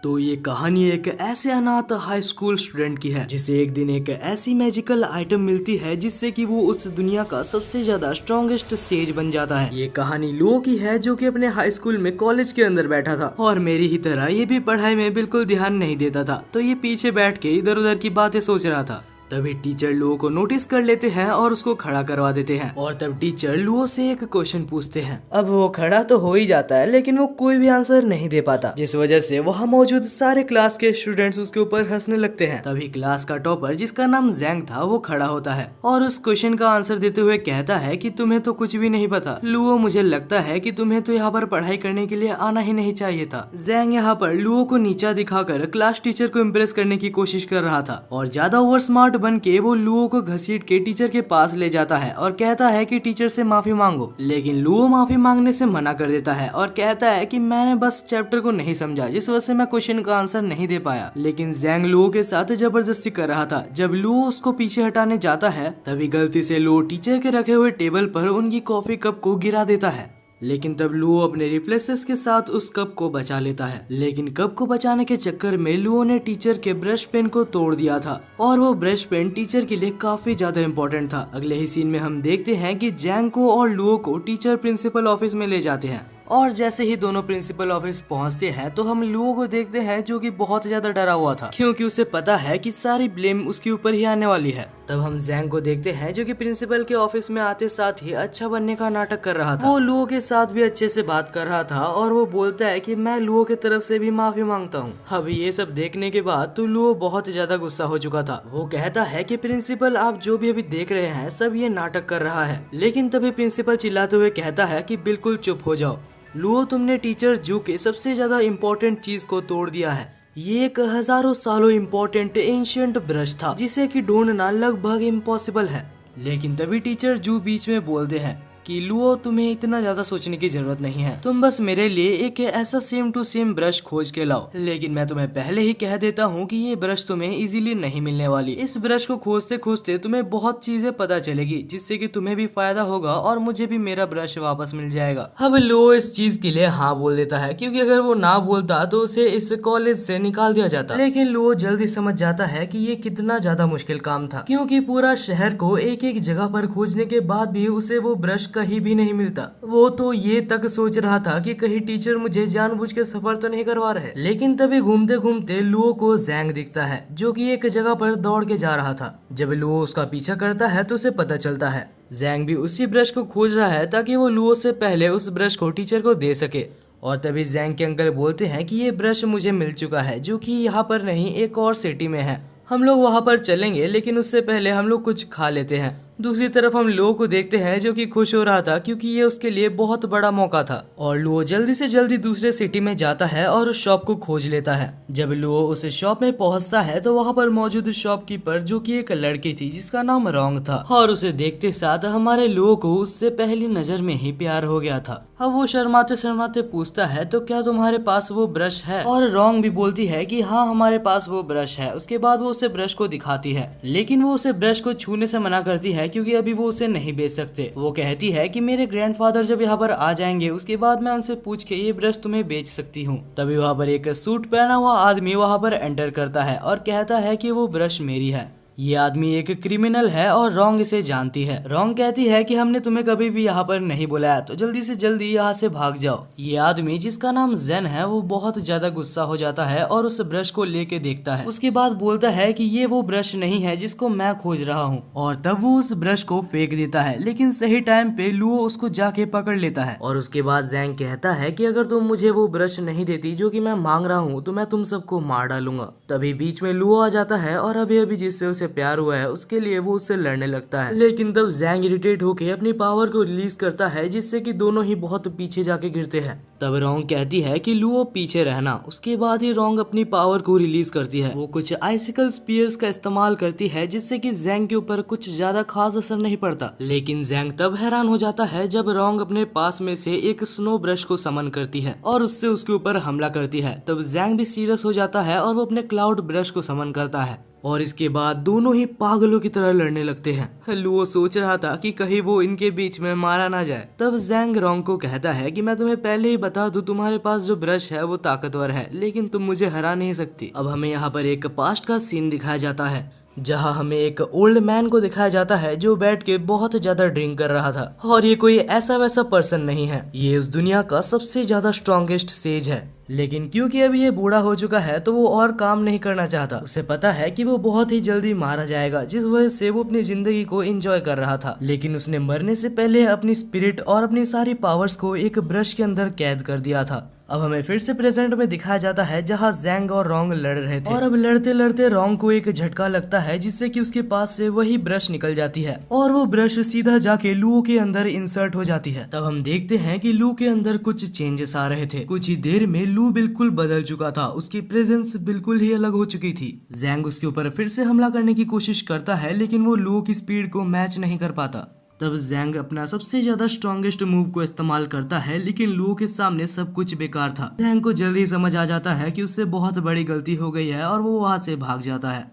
तो ये कहानी एक ऐसे अनाथ हाई स्कूल स्टूडेंट की है जिसे एक दिन एक ऐसी मैजिकल आइटम मिलती है जिससे कि वो उस दुनिया का सबसे ज्यादा स्ट्रॉन्गेस्ट सेज बन जाता है। ये कहानी लुओ की है जो कि अपने हाई स्कूल में कॉलेज के अंदर बैठा था और मेरी ही तरह ये भी पढ़ाई में बिल्कुल ध्यान नहीं देता था। तो ये पीछे बैठ के इधर उधर की बातें सोच रहा था। तभी टीचर लुओ को नोटिस कर लेते हैं और उसको खड़ा करवा देते हैं और तब टीचर लुओ से एक क्वेश्चन पूछते हैं। अब वो खड़ा तो हो ही जाता है लेकिन वो कोई भी आंसर नहीं दे पाता, जिस वजह से वहाँ मौजूद सारे क्लास के स्टूडेंट्स उसके ऊपर हंसने लगते हैं। तभी क्लास का टॉपर जिसका नाम जैंग था वो खड़ा होता है और उस क्वेश्चन का आंसर देते हुए कहता है कि तुम्हें तो कुछ भी नहीं पता लुओ, मुझे लगता है कि तुम्हें तो यहाँ पर पढ़ाई करने के लिए आना ही नहीं चाहिए था। जैंग यहाँ पर लुओ को नीचा दिखाकर क्लास टीचर को इम्प्रेस करने की कोशिश कर रहा था और ज्यादा ओवर स्मार्ट बन के वो लुओ को घसीट के टीचर के पास ले जाता है और कहता है कि टीचर से माफी मांगो। लेकिन लुओ माफी मांगने से मना कर देता है और कहता है कि मैंने बस चैप्टर को नहीं समझा, जिस वजह से मैं क्वेश्चन का आंसर नहीं दे पाया। लेकिन जैंग लुओ के साथ जबरदस्ती कर रहा था। जब लुओ उसको पीछे हटाने जाता है तभी गलती से लुओ टीचर के रखे हुए टेबल पर उनकी कॉफी कप को गिरा देता है। लेकिन तब लुओ अपने रिफ्लेक्सेस के साथ उस कप को बचा लेता है। लेकिन कप को बचाने के चक्कर में लुओ ने टीचर के ब्रश पेन को तोड़ दिया था और वो ब्रश पेन टीचर के लिए काफी ज्यादा इम्पोर्टेंट था। अगले ही सीन में हम देखते हैं कि जैंग को और लुओ को टीचर प्रिंसिपल ऑफिस में ले जाते हैं और जैसे ही दोनों प्रिंसिपल ऑफिस पहुंचते हैं तो हम लुओ को देखते हैं जो कि बहुत ज्यादा डरा हुआ था क्योंकि उसे पता है कि सारी ब्लेम उसके ऊपर ही आने वाली है। तब हम जैंग को देखते हैं जो कि प्रिंसिपल के ऑफिस में आते साथ ही अच्छा बनने का नाटक कर रहा था। वो लुओ के साथ भी अच्छे से बात कर रहा था और वो बोलता है कि मैं लुओ की तरफ से भी माफी मांगता हूँ। अभी ये सब देखने के बाद तो लुओ बहुत ज्यादा गुस्सा हो चुका था। वो कहता है कि प्रिंसिपल आप जो भी अभी देख रहे हैं सब ये नाटक कर रहा है। लेकिन तभी प्रिंसिपल चिल्लाते हुए कहता है कि बिल्कुल चुप हो जाओ लुओ, तुमने टीचर जू के सबसे ज्यादा इम्पोर्टेंट चीज को तोड़ दिया है। ये एक हजारों सालों इम्पोर्टेंट एंशिएंट ब्रश था जिसे कि ढूंढना लगभग इम्पॉसिबल है। लेकिन तभी टीचर जू बीच में बोलते हैं कि लुओ, तुम्हें इतना ज्यादा सोचने की जरूरत नहीं है, तुम बस मेरे लिए एक ऐसा सेम टू सेम ब्रश खोज के लाओ। लेकिन मैं तुम्हें पहले ही कह देता हूँ कि ये ब्रश तुम्हें इजीली नहीं मिलने वाली। इस ब्रश को खोजते खोजते तुम्हें बहुत चीजें पता चलेगी जिससे कि तुम्हें भी फायदा होगा और मुझे भी मेरा ब्रश वापस मिल जाएगा। अब लुओ इस चीज के लिए हाँ बोल देता है क्योंकि अगर वो ना बोलता तो उसे इस कॉलेज से निकाल दिया जाता। लेकिन लुओ जल्दी समझ जाता है कि ये कितना ज्यादा मुश्किल काम था क्योंकि पूरा शहर को एक एक जगह पर खोजने के बाद भी उसे वो ब्रश कहीं भी नहीं मिलता। वो तो ये तक सोच रहा था कि कहीं टीचर मुझे जानबूझ के सफर तो नहीं करवा रहे। लेकिन तभी घूमते घूमते लुओ को जैंग दिखता है जो कि एक जगह पर दौड़ के जा रहा था। जब लुओ उसका पीछा करता है तो उसे पता चलता है जैंग भी उसी ब्रश को खोज रहा है ताकि वो लुओ से पहले उस ब्रश को टीचर को दे सके। और तभी जैंग के अंकल बोलते हैं कि ये ब्रश मुझे मिल चुका है जो कि यहाँ पर नहीं एक और सिटी में है, हम लोग वहाँ पर चलेंगे लेकिन उससे पहले हम लोग कुछ खा लेते हैं। दूसरी तरफ हम लुओ को देखते हैं जो कि खुश हो रहा था क्योंकि ये उसके लिए बहुत बड़ा मौका था और लुओ जल्दी से जल्दी दूसरे सिटी में जाता है और उस शॉप को खोज लेता है। जब लुओ उस शॉप में पहुंचता है तो वहाँ पर मौजूद शॉपकीपर जो कि एक लड़की थी जिसका नाम रोंग था और उसे देखते साथ हमारे लुओ को उससे पहली नजर में ही प्यार हो गया था। अब वो शर्माते शर्माते पूछता है तो क्या तुम्हारे पास वो ब्रश है, और रोंग भी बोलती है कि हाँ हमारे पास वो ब्रश है। उसके बाद वो उसे ब्रश को दिखाती है लेकिन वो उसे ब्रश को छूने से मना करती है क्योंकि अभी वो उसे नहीं बेच सकते। वो कहती है कि मेरे ग्रैंडफादर जब यहाँ पर आ जाएंगे उसके बाद मैं उनसे पूछ के ये ब्रश तुम्हें बेच सकती हूँ। तभी वहाँ पर एक सूट पहना हुआ आदमी वहाँ पर एंटर करता है और कहता है कि वो ब्रश मेरी है। ये आदमी एक क्रिमिनल है और रोंग इसे जानती है। रोंग कहती है कि हमने तुम्हें कभी भी यहाँ पर नहीं बुलाया तो जल्दी से जल्दी यहाँ से भाग जाओ। ये आदमी जिसका नाम जेन है वो बहुत ज्यादा गुस्सा हो जाता है और उस ब्रश को लेके देखता है। उसके बाद बोलता है कि ये वो ब्रश नहीं है जिसको मैं खोज रहा हूँ और तब वो उस ब्रश को फेंक देता है। लेकिन सही टाइम पे लुओ उसको जाके पकड़ लेता है और उसके बाद जैंग कहता है कि अगर तुम मुझे वो ब्रश नहीं देती जो कि मैं मांग रहा हूँ तो मैं तुम सबको मार डालूंगा। तभी बीच में लुओ आ जाता है और अभी अभी जिससे उसे प्यार हुआ है उसके लिए वो उससे लड़ने लगता है। लेकिन तब जैंग इरिटेट होकर अपनी पावर को रिलीज करता है जिससे कि दोनों ही बहुत पीछे जाके गिरते हैं। तब रोंग कहती है कि लुओ पीछे रहना। उसके बाद ही रोंग अपनी पावर को रिलीज करती है। वो कुछ आइसिकल स्पीयर्स का इस्तेमाल करती है जिससे कि जैंग के ऊपर कुछ ज्यादा खास असर नहीं पड़ता। लेकिन जैंग तब हैरान हो जाता है जब रोंग अपने पास में से एक स्नो ब्रश को समन करती है और उससे उसके ऊपर हमला करती है। तब जैंग भी सीरियस हो जाता है और वो अपने क्लाउड ब्रश को समन करता है। और इसके बाद दोनों ही पागलों की तरह लड़ने लगते हैं। लुओ सोच रहा था कि कहीं वो इनके बीच में मारा ना जाए। तब जैंग रोंग को कहता है कि मैं तुम्हें पहले ही बता दूं, तुम्हारे पास जो ब्रश है वो ताकतवर है, लेकिन तुम मुझे हरा नहीं सकती। अब हमें यहाँ पर एक पास्ट का सीन दिखाया जाता है जहाँ हमें एक ओल्ड मैन को दिखाया जाता है जो बैठ के बहुत ज्यादा ड्रिंक कर रहा था। और ये कोई ऐसा वैसा पर्सन नहीं है, ये उस दुनिया का सबसे ज्यादा स्ट्रॉन्गेस्ट सेज है। लेकिन क्योंकि अभी ये बूढ़ा हो चुका है तो वो और काम नहीं करना चाहता। उसे पता है कि वो बहुत ही जल्दी मारा जाएगा, जिस वजह से वो अपनी जिंदगी को एंजॉय कर रहा था। लेकिन उसने मरने से पहले अपनी स्पिरिट और अपनी सारी पावर्स को एक ब्रश के अंदर कैद कर दिया था। अब हमें फिर से प्रेजेंट में दिखाया जाता है जहाँ जैंग और रोंग लड़ रहे थे। और अब लड़ते लड़ते रोंग को एक झटका लगता है जिससे कि उसके पास से वही ब्रश निकल जाती है और वो ब्रश सीधा जाके लुओ के अंदर इंसर्ट हो जाती है। तब हम देखते हैं कि लू के अंदर कुछ चेंजेस आ रहे थे। कुछ ही देर में लू बिल्कुल बदल चुका था, उसकी प्रेजेंस बिल्कुल ही अलग हो चुकी थी। जैंग उसके ऊपर फिर से हमला करने की कोशिश करता है लेकिन वो लू की स्पीड को मैच नहीं कर पाता। तब जैंग अपना सबसे ज्यादा स्ट्रॉन्गेस्ट मूव को इस्तेमाल करता है लेकिन लुओ के सामने सब कुछ बेकार था। जैंग को जल्दी समझ आ जाता है कि उससे बहुत बड़ी गलती हो गई है और वो वहां से भाग जाता है।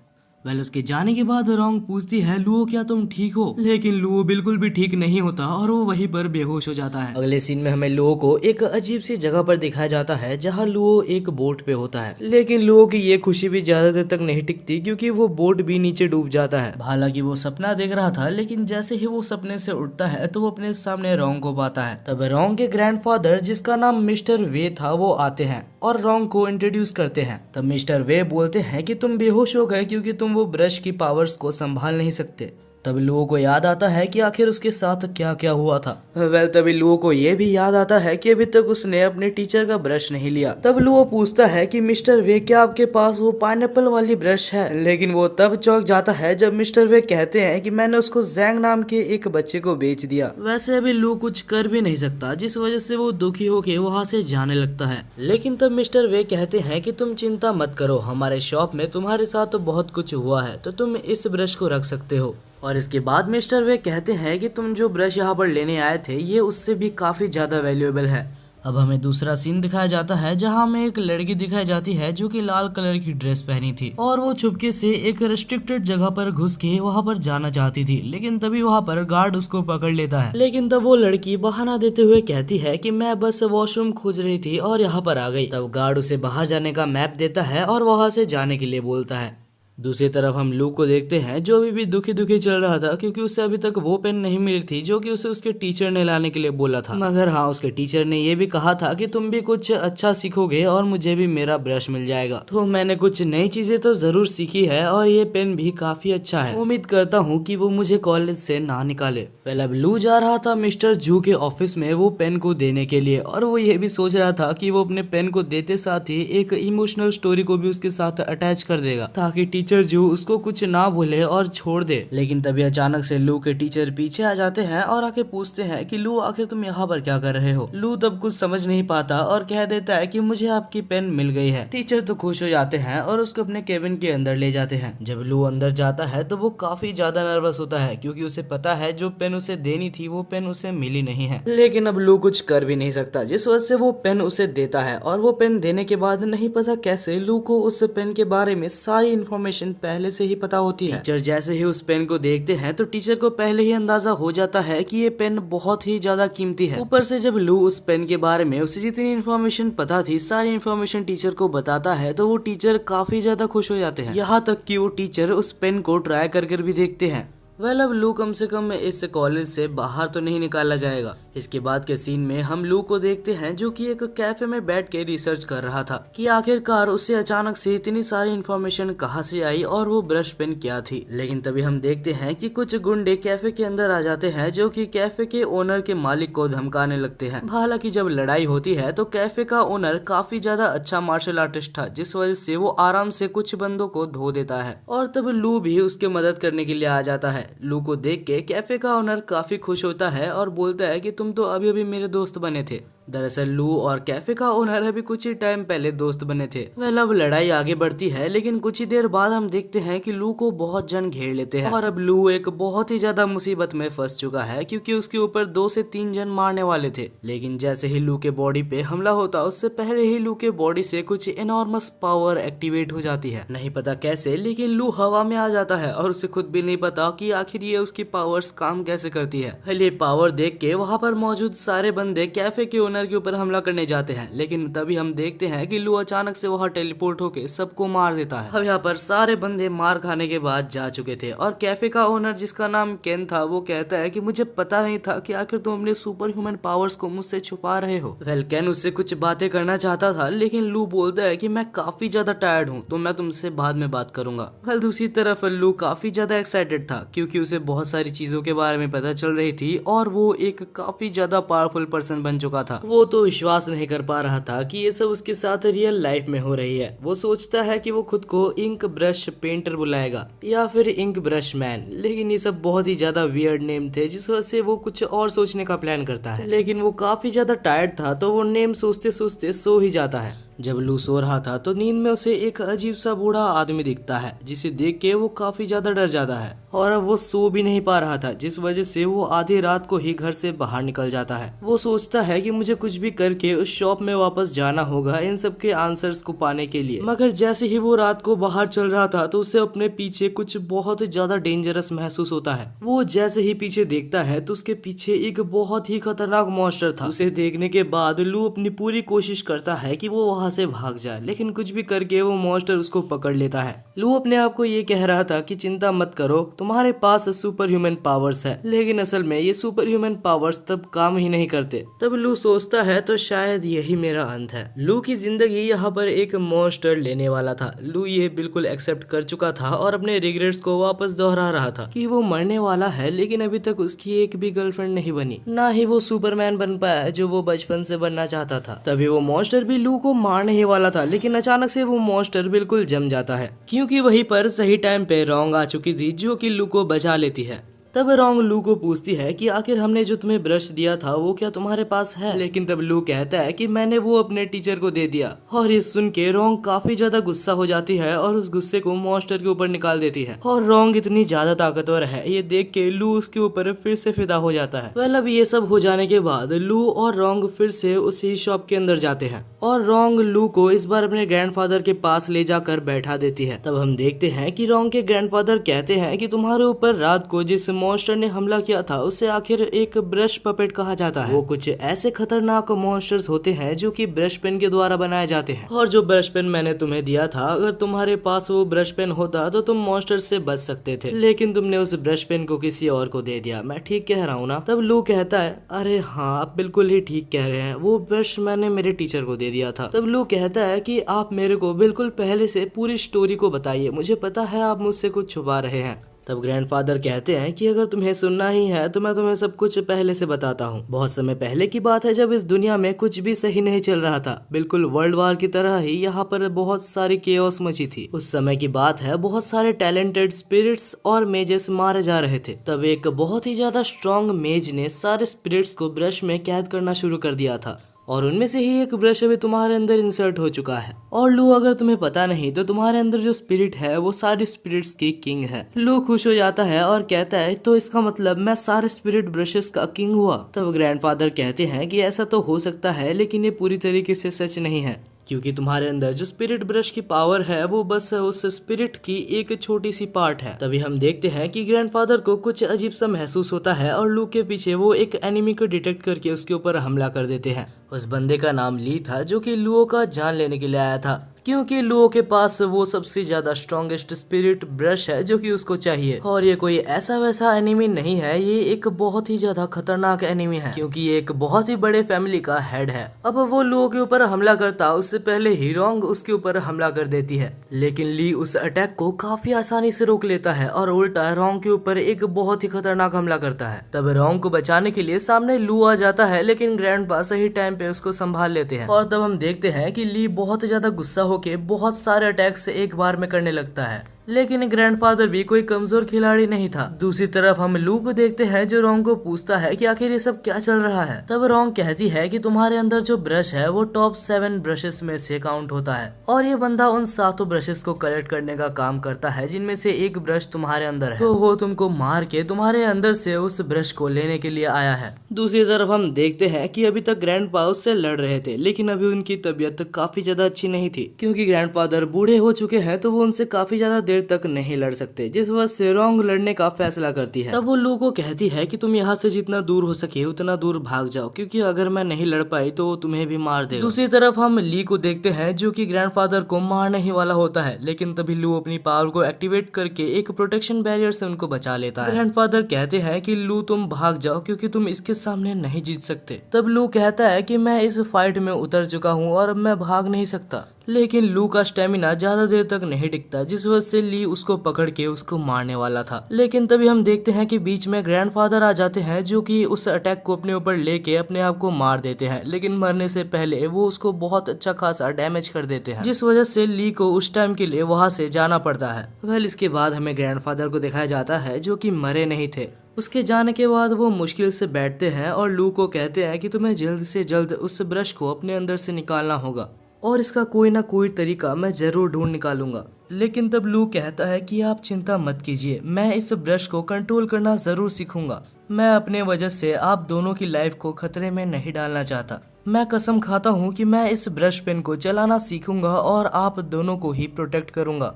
उसके जाने के बाद रोंग पूछती है, लुओ क्या तुम ठीक हो? लेकिन लुओ बिल्कुल भी ठीक नहीं होता और वो वहीं पर बेहोश हो जाता है। अगले सीन में हमें लुओ को एक अजीब सी जगह पर दिखाया जाता है जहाँ लुओ एक बोट पे होता है। लेकिन लुओ की ये खुशी भी ज्यादा देर तक नहीं टिकती क्योंकि वो बोट भी नीचे डूब जाता है। हालांकि वो सपना देख रहा था, लेकिन जैसे ही वो सपने से उठता है तो वो अपने सामने रोंग को पाता है। तब रोंग के ग्रैंडफादर, जिसका नाम मिस्टर वे था, वो आते हैं और रोंग को इंट्रोड्यूस करते हैं। तब मिस्टर वे बोलते हैं कि तुम बेहोश हो गए क्योंकि तुम वो ब्रश की पावर्स को संभाल नहीं सकते। तब लुओ को याद आता है कि आखिर उसके साथ क्या क्या हुआ था। तभी लुओ को ये भी याद आता है कि अभी तक उसने अपने टीचर का ब्रश नहीं लिया। तब लुओ पूछता है कि मिस्टर वे क्या आपके पास वो पाइनएप्पल वाली ब्रश है? लेकिन वो तब चौंक जाता है जब मिस्टर वे कहते हैं कि मैंने उसको जैंग नाम के एक बच्चे को बेच दिया। वैसे अभी लुओ कुछ कर भी नहीं सकता, जिस वजह से वो दुखी होके वहाँ से जाने लगता है। लेकिन तब मिस्टर वे कहते हैं कि तुम चिंता मत करो, हमारे शॉप में तुम्हारे साथ तो बहुत कुछ हुआ है तो तुम इस ब्रश को रख सकते हो। और इसके बाद मिस्टर वे कहते हैं कि तुम जो ब्रश यहाँ पर लेने आए थे ये उससे भी काफी ज्यादा वैल्यूएबल है। अब हमें दूसरा सीन दिखाया जाता है जहाँ हमें एक लड़की दिखाई जाती है जो कि लाल कलर की ड्रेस पहनी थी और वो चुपके से एक रेस्ट्रिक्टेड जगह पर घुस के वहाँ पर जाना चाहती थी। लेकिन तभी वहाँ पर गार्ड उसको पकड़ लेता है। लेकिन तब वो लड़की बहाना देते हुए कहती है कि मैं बस वॉशरूम खोज रही थी और यहाँ पर आ गई। तब गार्ड उसे बाहर जाने का मैप देता है और वहाँ से जाने के लिए बोलता है। दूसरी तरफ हम लू को देखते हैं जो अभी भी दुखी दुखी चल रहा था क्योंकि उसे अभी तक वो पेन नहीं मिली थी जो कि उसे उसके टीचर ने लाने के लिए बोला था। मगर हाँ, उसके टीचर ने ये भी कहा था कि तुम भी कुछ अच्छा सीखोगे और मुझे भी मेरा ब्रश मिल जाएगा। तो मैंने कुछ नई चीजें तो जरूर सीखी है और ये पेन भी काफी अच्छा है। उम्मीद करता हूँ कि वो मुझे कॉलेज से ना निकाले। अब लू जा रहा था मिस्टर जू के ऑफिस में वो पेन को देने के लिए और वो ये भी सोच रहा था कि वो अपने पेन को देते साथ ही एक इमोशनल स्टोरी को भी उसके साथ अटैच कर देगा ताकि टीचर जो उसको कुछ ना बोले और छोड़ दे। लेकिन तभी अचानक से लू के टीचर पीछे आ जाते हैं और आके पूछते हैं कि लू आखिर तुम यहाँ पर क्या कर रहे हो? लू तब कुछ समझ नहीं पाता और कह देता है कि मुझे आपकी पेन मिल गई है। टीचर तो खुश हो जाते हैं और उसको अपने केबिन के अंदर ले जाते हैं। जब लू अंदर जाता है तो वो काफी ज्यादा नर्वस होता है क्योंकि उसे पता है जो पेन उसे देनी थी वो पेन उसे मिली नहीं है। लेकिन अब लू कुछ कर भी नहीं सकता, जिस वजह से वो पेन उसे देता है और वो पेन देने के बाद नहीं पता कैसे लू को उस पेन के बारे में सारी इन्फॉर्मेशन पहले से ही पता होती है। टीचर जैसे ही उस पेन को देखते हैं तो टीचर को पहले ही अंदाजा हो जाता है कि ये पेन बहुत ही ज्यादा कीमती है। ऊपर से जब लू उस पेन के बारे में उसे जितनी इन्फॉर्मेशन पता थी सारी इन्फॉर्मेशन टीचर को बताता है तो वो टीचर काफी ज्यादा खुश हो जाते हैं। यहाँ तक कि वो टीचर उस पेन को ट्राई कर भी देखते हैं। अब लू कम से कम इस कॉलेज से बाहर तो नहीं निकाला जाएगा। इसके बाद के सीन में हम लू को देखते हैं जो कि एक कैफे में बैठ के रिसर्च कर रहा था कि आखिरकार उसे अचानक से इतनी सारी इन्फॉर्मेशन कहाँ से आई और वो ब्रश पेन क्या थी। लेकिन तभी हम देखते हैं कि कुछ गुंडे कैफे के अंदर आ जाते हैं जो कि कैफे के ओनर के मालिक को धमकाने लगते हैं। हालांकि जब लड़ाई होती है तो कैफे का ओनर काफी ज्यादा अच्छा मार्शल आर्टिस्ट था, जिस वजह से वो आराम से कुछ बंदों को धो देता है और तब लू भी उसके मदद करने के लिए आ जाता है। लू को देख के कैफे का ओनर काफी खुश होता है और बोलता है कि तुम तो अभी अभी मेरे दोस्त बने थे दरअसल लू और कैफे का ओनर अभी कुछ ही टाइम पहले दोस्त बने थे। वह अब लड़ाई आगे बढ़ती है, लेकिन कुछ ही देर बाद हम देखते हैं कि लू को बहुत जन घेर लेते हैं और अब लू एक बहुत ही ज्यादा मुसीबत में फंस चुका है, क्योंकि उसके ऊपर 2 से 3 जन मारने वाले थे। लेकिन जैसे ही लू के बॉडी पे हमला होता उससे पहले ही लू के बॉडी से कुछ एनॉर्मस पावर एक्टिवेट हो जाती है। नहीं पता कैसे, लेकिन लू हवा में आ जाता है और उसे खुद भी नहीं पता कि आखिर ये उसकी पावर्स काम कैसे करती है। ये पावर देख के वहाँ पर मौजूद सारे बंदे कैफे के ओनर के ऊपर हमला करने जाते हैं, लेकिन तभी हम देखते हैं कि लू अचानक से वहाँ टेलीपोर्ट होके सबको मार देता है। अब यहाँ पर सारे बंदे मार खाने के बाद जा चुके थे और कैफे का ओनर जिसका नाम केन था वो कहता है कि मुझे पता नहीं था कि आखिर तुम अपने सुपर ह्यूमन पावर्स को मुझसे छुपा रहे हो। वेल केन उससे कुछ बातें करना चाहता था, लेकिन लू बोलता है कि मैं काफी ज्यादा टायर्ड हूँ तो मैं तुमसे बाद में बात करूंगा। वेल दूसरी तरफ लू काफी ज्यादा एक्साइटेड था, क्योंकि उसे बहुत सारी चीजों के बारे में पता चल रही थी और वो एक काफी ज्यादा पावरफुल पर्सन बन चुका था। वो तो विश्वास नहीं कर पा रहा था कि ये सब उसके साथ रियल लाइफ में हो रही है। वो सोचता है कि वो खुद को इंक ब्रश पेंटर बुलाएगा या फिर इंक ब्रश मैन, लेकिन ये सब बहुत ही ज्यादा वियर्ड नेम थे जिस वजह से वो कुछ और सोचने का प्लान करता है। लेकिन वो काफी ज्यादा टायर्ड था तो वो नेम सोचते सोचते सो ही जाता है। जब लू सो रहा था तो नींद में उसे एक अजीब सा बूढ़ा आदमी दिखता है, जिसे देख के वो काफी ज्यादा डर जाता है और अब वो सो भी नहीं पा रहा था, जिस वजह से वो आधी रात को ही घर से बाहर निकल जाता है। वो सोचता है कि मुझे कुछ भी करके उस शॉप में वापस जाना होगा इन सब के आंसर्स को पाने के लिए। मगर जैसे ही वो रात को बाहर चल रहा था तो उसे अपने पीछे कुछ बहुत ज्यादा डेंजरस महसूस होता है। वो जैसे ही पीछे देखता है तो उसके पीछे एक बहुत ही खतरनाक मॉन्स्टर था। उसे देखने के बाद लू अपनी पूरी कोशिश करता है कि वो वहाँ से भाग जाए, लेकिन कुछ भी करके वो मॉन्स्टर उसको पकड़ लेता है। लू अपने आप को ये कह रहा था कि चिंता मत करो, तुम्हारे पास सुपर ह्यूमन पावर्स है, लेकिन असल में ये सुपर ह्यूमन पावर्स तब काम ही नहीं करते। तब लू सोचता है तो शायद यही मेरा अंत है। लू की जिंदगी यहाँ पर एक मॉन्स्टर लेने वाला था। लू ये बिल्कुल एक्सेप्ट कर चुका था और अपने रिग्रेट्स को वापस दोहरा रहा था कि वो मरने वाला है, लेकिन अभी तक उसकी एक भी गर्लफ्रेंड नहीं बनी, ना ही वो सुपरमैन बन पाया जो वो बचपन से बनना चाहता था। तभी वो मॉन्स्टर भी लू को मारने ही वाला था, लेकिन अचानक से वो मॉन्स्टर बिल्कुल जम जाता है, क्योंकि वहीं पर सही टाइम पे रोंग आ चुकी थी जो कि लू को बचा लेती है। तब रोंग लू को पूछती है कि आखिर हमने जो तुम्हें ब्रश दिया था वो क्या तुम्हारे पास है, लेकिन तब लू कहता है कि मैंने वो अपने टीचर को दे दिया। और ये सुन के रोंग काफी ज्यादा गुस्सा हो जाती है और उस गुस्से को मॉन्स्टर के ऊपर निकाल देती है। और रोंग इतनी ज्यादा ताकतवर है ये देख के लू उसके ऊपर फिर से फिदा हो जाता है। वेल अब ये सब हो जाने के बाद लू और रोंग फिर से उसी शॉप के अंदर जाते हैं और रोंग लू को इस बार अपने ग्रैंडफादर के पास ले जाकर बैठा देती है। तब हम देखते हैं कि रोंग के ग्रैंडफादर कहते हैं कि तुम्हारे ऊपर रात को जिस मॉन्स्टर ने हमला किया था उसे आखिर एक ब्रश पपेट कहा जाता है। वो कुछ ऐसे खतरनाक मॉन्स्टर्स होते हैं जो कि ब्रश पेन के द्वारा बनाए जाते हैं, और जो ब्रश पेन मैंने तुम्हें दिया था, अगर तुम्हारे पास वो ब्रश पेन होता तो तुम मॉन्स्टर से बच सकते थे, लेकिन तुमने उस ब्रश पेन को किसी और को दे दिया। मैं ठीक कह रहा हूँ ना? तब लू कहता है अरे हाँ आप बिल्कुल ही ठीक कह रहे हैं, वो ब्रश मैंने मेरे टीचर को दे दिया था। तब लू कहता है कि आप मेरे को बिल्कुल पहले से पूरी स्टोरी को बताइए, मुझे पता है आप मुझसे कुछ छुपा रहे हैं। तब ग्रैंडफादर कहते हैं कि अगर तुम्हें सुनना ही है तो मैं तुम्हें सब कुछ पहले से बताता हूँ। बहुत समय पहले की बात है जब इस दुनिया में कुछ भी सही नहीं चल रहा था, बिल्कुल वर्ल्ड वार की तरह ही यहाँ पर बहुत सारी केओस मची थी। उस समय की बात है, बहुत सारे टैलेंटेड स्पिरिट्स और मेजेस मारे जा रहे थे। तब एक बहुत ही ज्यादा स्ट्रॉन्ग मेज ने सारे स्पिरिट्स को ब्रश में कैद करना शुरू कर दिया था, और उनमें से ही एक ब्रश अभी तुम्हारे अंदर इंसर्ट हो चुका है। और लू अगर तुम्हें पता नहीं तो तुम्हारे अंदर जो स्पिरिट है वो सारे स्पिरिट्स की किंग है। लू खुश हो जाता है और कहता है तो इसका मतलब मैं सारे स्पिरिट ब्रशेस का किंग हुआ। तब ग्रैंडफादर कहते हैं कि ऐसा तो हो सकता है, लेकिन ये पूरी तरीके से सच नहीं है, क्योंकि तुम्हारे अंदर जो स्पिरिट ब्रश की पावर है वो बस उस स्पिरिट की एक छोटी सी पार्ट है। तभी हम देखते हैं कि ग्रैंडफादर को कुछ अजीब सा महसूस होता है और लू के पीछे वो एक एनिमी को डिटेक्ट करके उसके ऊपर हमला कर देते हैं। उस बंदे का नाम ली था जो कि लुओ का जान लेने के लिए आया था, क्योंकि लुओ के पास वो सबसे ज्यादा स्ट्रॉन्गेस्ट स्पिरिट ब्रश है जो कि उसको चाहिए। और ये कोई ऐसा वैसा एनिमी नहीं है, ये एक बहुत ही ज्यादा खतरनाक एनिमी है, क्योंकि ये एक बहुत ही बड़े फैमिली का हेड है। अब वो लुओ के ऊपर हमला करता उससे पहले ही रोंग उसके ऊपर हमला कर देती है, लेकिन ली उस अटैक को काफी आसानी से रोक लेता है और उल्टा रोंग के ऊपर एक बहुत ही खतरनाक हमला करता है। तब रोंग को बचाने के लिए सामने लू आ जाता है, लेकिन ग्रैंडपा सही टाइम पे उसको संभाल लेते हैं। और तब हम देखते हैं कि ली बहुत ज्यादा गुस्सा होके बहुत सारे अटैक्स एक बार में करने लगता है। लेकिन ग्रैंडफादर भी कोई कमजोर खिलाड़ी नहीं था। दूसरी तरफ हम लू को देखते हैं जो रोंग को पूछता है कि आखिर ये सब क्या चल रहा है। तब रोंग कहती है कि तुम्हारे अंदर जो ब्रश है वो टॉप 7 ब्रशेस में से काउंट होता है और ये बंदा उन 7 ब्रशेस को कलेक्ट करने का काम करता है जिनमें से एक ब्रश तुम्हारे अंदर है, तो वो तुमको मार के तुम्हारे अंदर से उस ब्रश को लेने के लिए आया है। दूसरी तरफ हम देखते हैं कि अभी तक ग्रैंडपा उससे लड़ रहे थे, लेकिन अभी उनकी तबीयत काफी ज्यादा अच्छी नहीं थी क्योंकि ग्रैंडफादर बूढ़े हो चुके हैं, तो वो उनसे काफी ज्यादा देर तक नहीं लड़ सकते, जिस वजह से रोंग लड़ने का फैसला करती है। तब वो लू को कहती है कि तुम यहाँ से जितना दूर हो सके उतना दूर भाग जाओ, क्योंकि अगर मैं नहीं लड़ पाई तो वो तुम्हें भी मार देगा। दूसरी तरफ हम ली को देखते हैं जो कि ग्रैंडफादर को मारने ही वाला होता है, लेकिन तभी लू अपनी पावर को एक्टिवेट करके एक प्रोटेक्शन बैरियर से उनको बचा लेता है। ग्रैंडफादर कहते हैं कि लू तुम भाग जाओ क्योंकि तुम इसके सामने नहीं जीत सकते। तब लू कहता है कि मैं इस फाइट में उतर चुका हूँ और अब मैं भाग नहीं सकता, लेकिन लू का स्टेमिना ज्यादा देर तक नहीं टिकता, जिस वजह से ली उसको पकड़ के उसको मारने वाला था। लेकिन तभी हम देखते हैं कि बीच में ग्रैंडफादर आ जाते हैं जो कि उस अटैक को अपने ऊपर लेके अपने आप को मार देते हैं, लेकिन मरने से पहले वो उसको बहुत अच्छा खासा डैमेज कर देते हैं, जिस वजह से ली को उस टाइम के लिए वहां से जाना पड़ता है। वेल इसके बाद हमें ग्रैंडफादर को दिखाया जाता है जो कि मरे नहीं थे। उसके जाने के बाद वो मुश्किल से बैठते हैं और लू को कहते हैं कि तुम्हें जल्द से जल्द उस ब्रश को अपने अंदर से निकालना होगा और इसका कोई ना कोई तरीका मैं जरूर ढूंढ निकालूंगा। लेकिन तब लू कहता है कि आप चिंता मत कीजिए, मैं इस ब्रश को कंट्रोल करना जरूर सीखूंगा। मैं अपने वजह से आप दोनों की लाइफ को खतरे में नहीं डालना चाहता। मैं कसम खाता हूँ कि मैं इस ब्रश पेन को चलाना सीखूंगा और आप दोनों को ही प्रोटेक्ट करूंगा।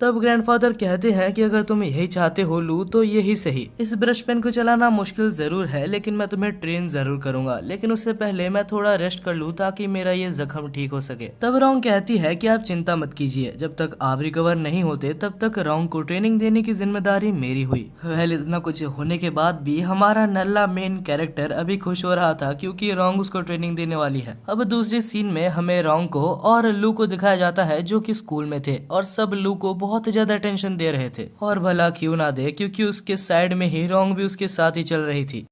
तब ग्रैंडफादर कहते हैं कि अगर तुम यही चाहते हो लू तो यही सही। इस ब्रश पेन को चलाना मुश्किल जरूर है, लेकिन मैं तुम्हें ट्रेन जरूर करूंगा, लेकिन उससे पहले मैं थोड़ा रेस्ट कर लूं ताकि मेरा ये जख्म ठीक हो सके। तब रोंग कहती है कि आप चिंता मत कीजिए, जब तक आप रिकवर नहीं होते तब तक रोंग को ट्रेनिंग देने की जिम्मेदारी मेरी हुई। वेल इतना कुछ होने के बाद भी हमारा नल्ला मेन कैरेक्टर अभी खुश हो रहा था क्योंकि रोंग उसको ट्रेनिंग देने वाली है। अब दूसरी सीन में हमें रोंग को और लू को दिखाया जाता है जो कि स्कूल में थे और सब लू को बहुत ज्यादा टेंशन दे रहे थे, और भला क्यों ना दे क्योंकि उसके साइड में ही रोंग भी उसके साथ ही चल रही थी।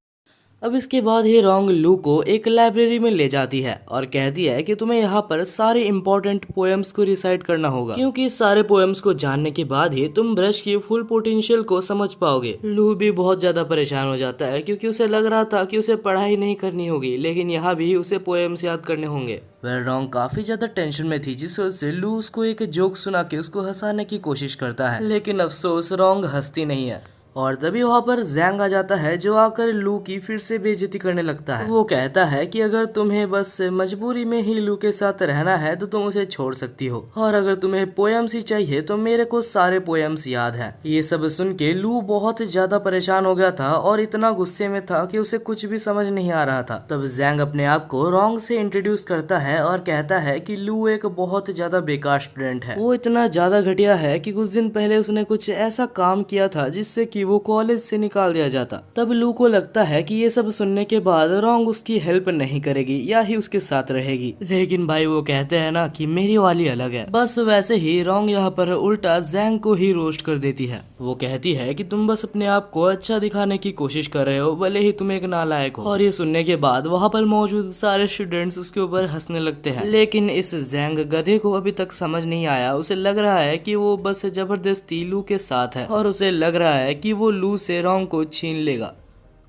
अब इसके बाद ही रोंग लू को एक लाइब्रेरी में ले जाती है और कहती है कि तुम्हें यहाँ पर सारे इम्पोर्टेंट पोएम्स को रिसाइट करना होगा, क्योंकि सारे पोएम्स को जानने के बाद ही तुम ब्रश की फुल पोटेंशियल को समझ पाओगे। लू भी बहुत ज्यादा परेशान हो जाता है क्योंकि उसे लग रहा था कि उसे पढ़ाई नहीं करनी होगी, लेकिन यहाँ भी उसे पोएम्स याद करने होंगे। वह रोंग काफी ज्यादा टेंशन में थी, जिस वजह से लू उसको एक जोक सुना के उसको हंसाने की कोशिश करता है, लेकिन अफसोस रोंग हंसती नहीं है। और तभी वहाँ पर जैंग आ जाता है जो आकर लू की फिर से बेइज्जती करने लगता है। वो कहता है कि अगर तुम्हें बस मजबूरी में ही लू के साथ रहना है तो तुम उसे छोड़ सकती हो, और अगर तुम्हें पोएम्स ही चाहिए तो मेरे को सारे पोएम्स याद है। ये सब सुन के लू बहुत ज्यादा परेशान हो गया था और इतना गुस्से में था कि उसे कुछ भी समझ नहीं आ रहा था। तब जैंग अपने आप को रोंग से इंट्रोड्यूस करता है और कहता है कि लू एक बहुत ज्यादा बेकार स्टूडेंट है। वो इतना ज्यादा घटिया है कि कुछ दिन पहले उसने कुछ ऐसा काम किया था जिससे कि वो कॉलेज से निकाल दिया जाता। तब लू को लगता है कि ये सब सुनने के बाद रोंग उसकी हेल्प नहीं करेगी या ही उसके साथ रहेगी, लेकिन भाई वो कहते हैं ना कि मेरी वाली अलग है। बस वैसे ही रोंग यहाँ पर उल्टा जैंग को ही रोस्ट कर देती है। वो कहती है कि तुम बस अपने आप को अच्छा दिखाने की कोशिश कर रहे हो, भले ही तुम एक नालायक हो। और ये सुनने के बाद वहाँ पर मौजूद सारे स्टूडेंट्स उसके ऊपर हंसने लगते हैं, लेकिन इस जैंग गधे को अभी तक समझ नहीं आया। उसे लग रहा है कि वो बस जबरदस्ती लू के साथ है और उसे लग रहा है कि वो लू से रोंग को छीन लेगा।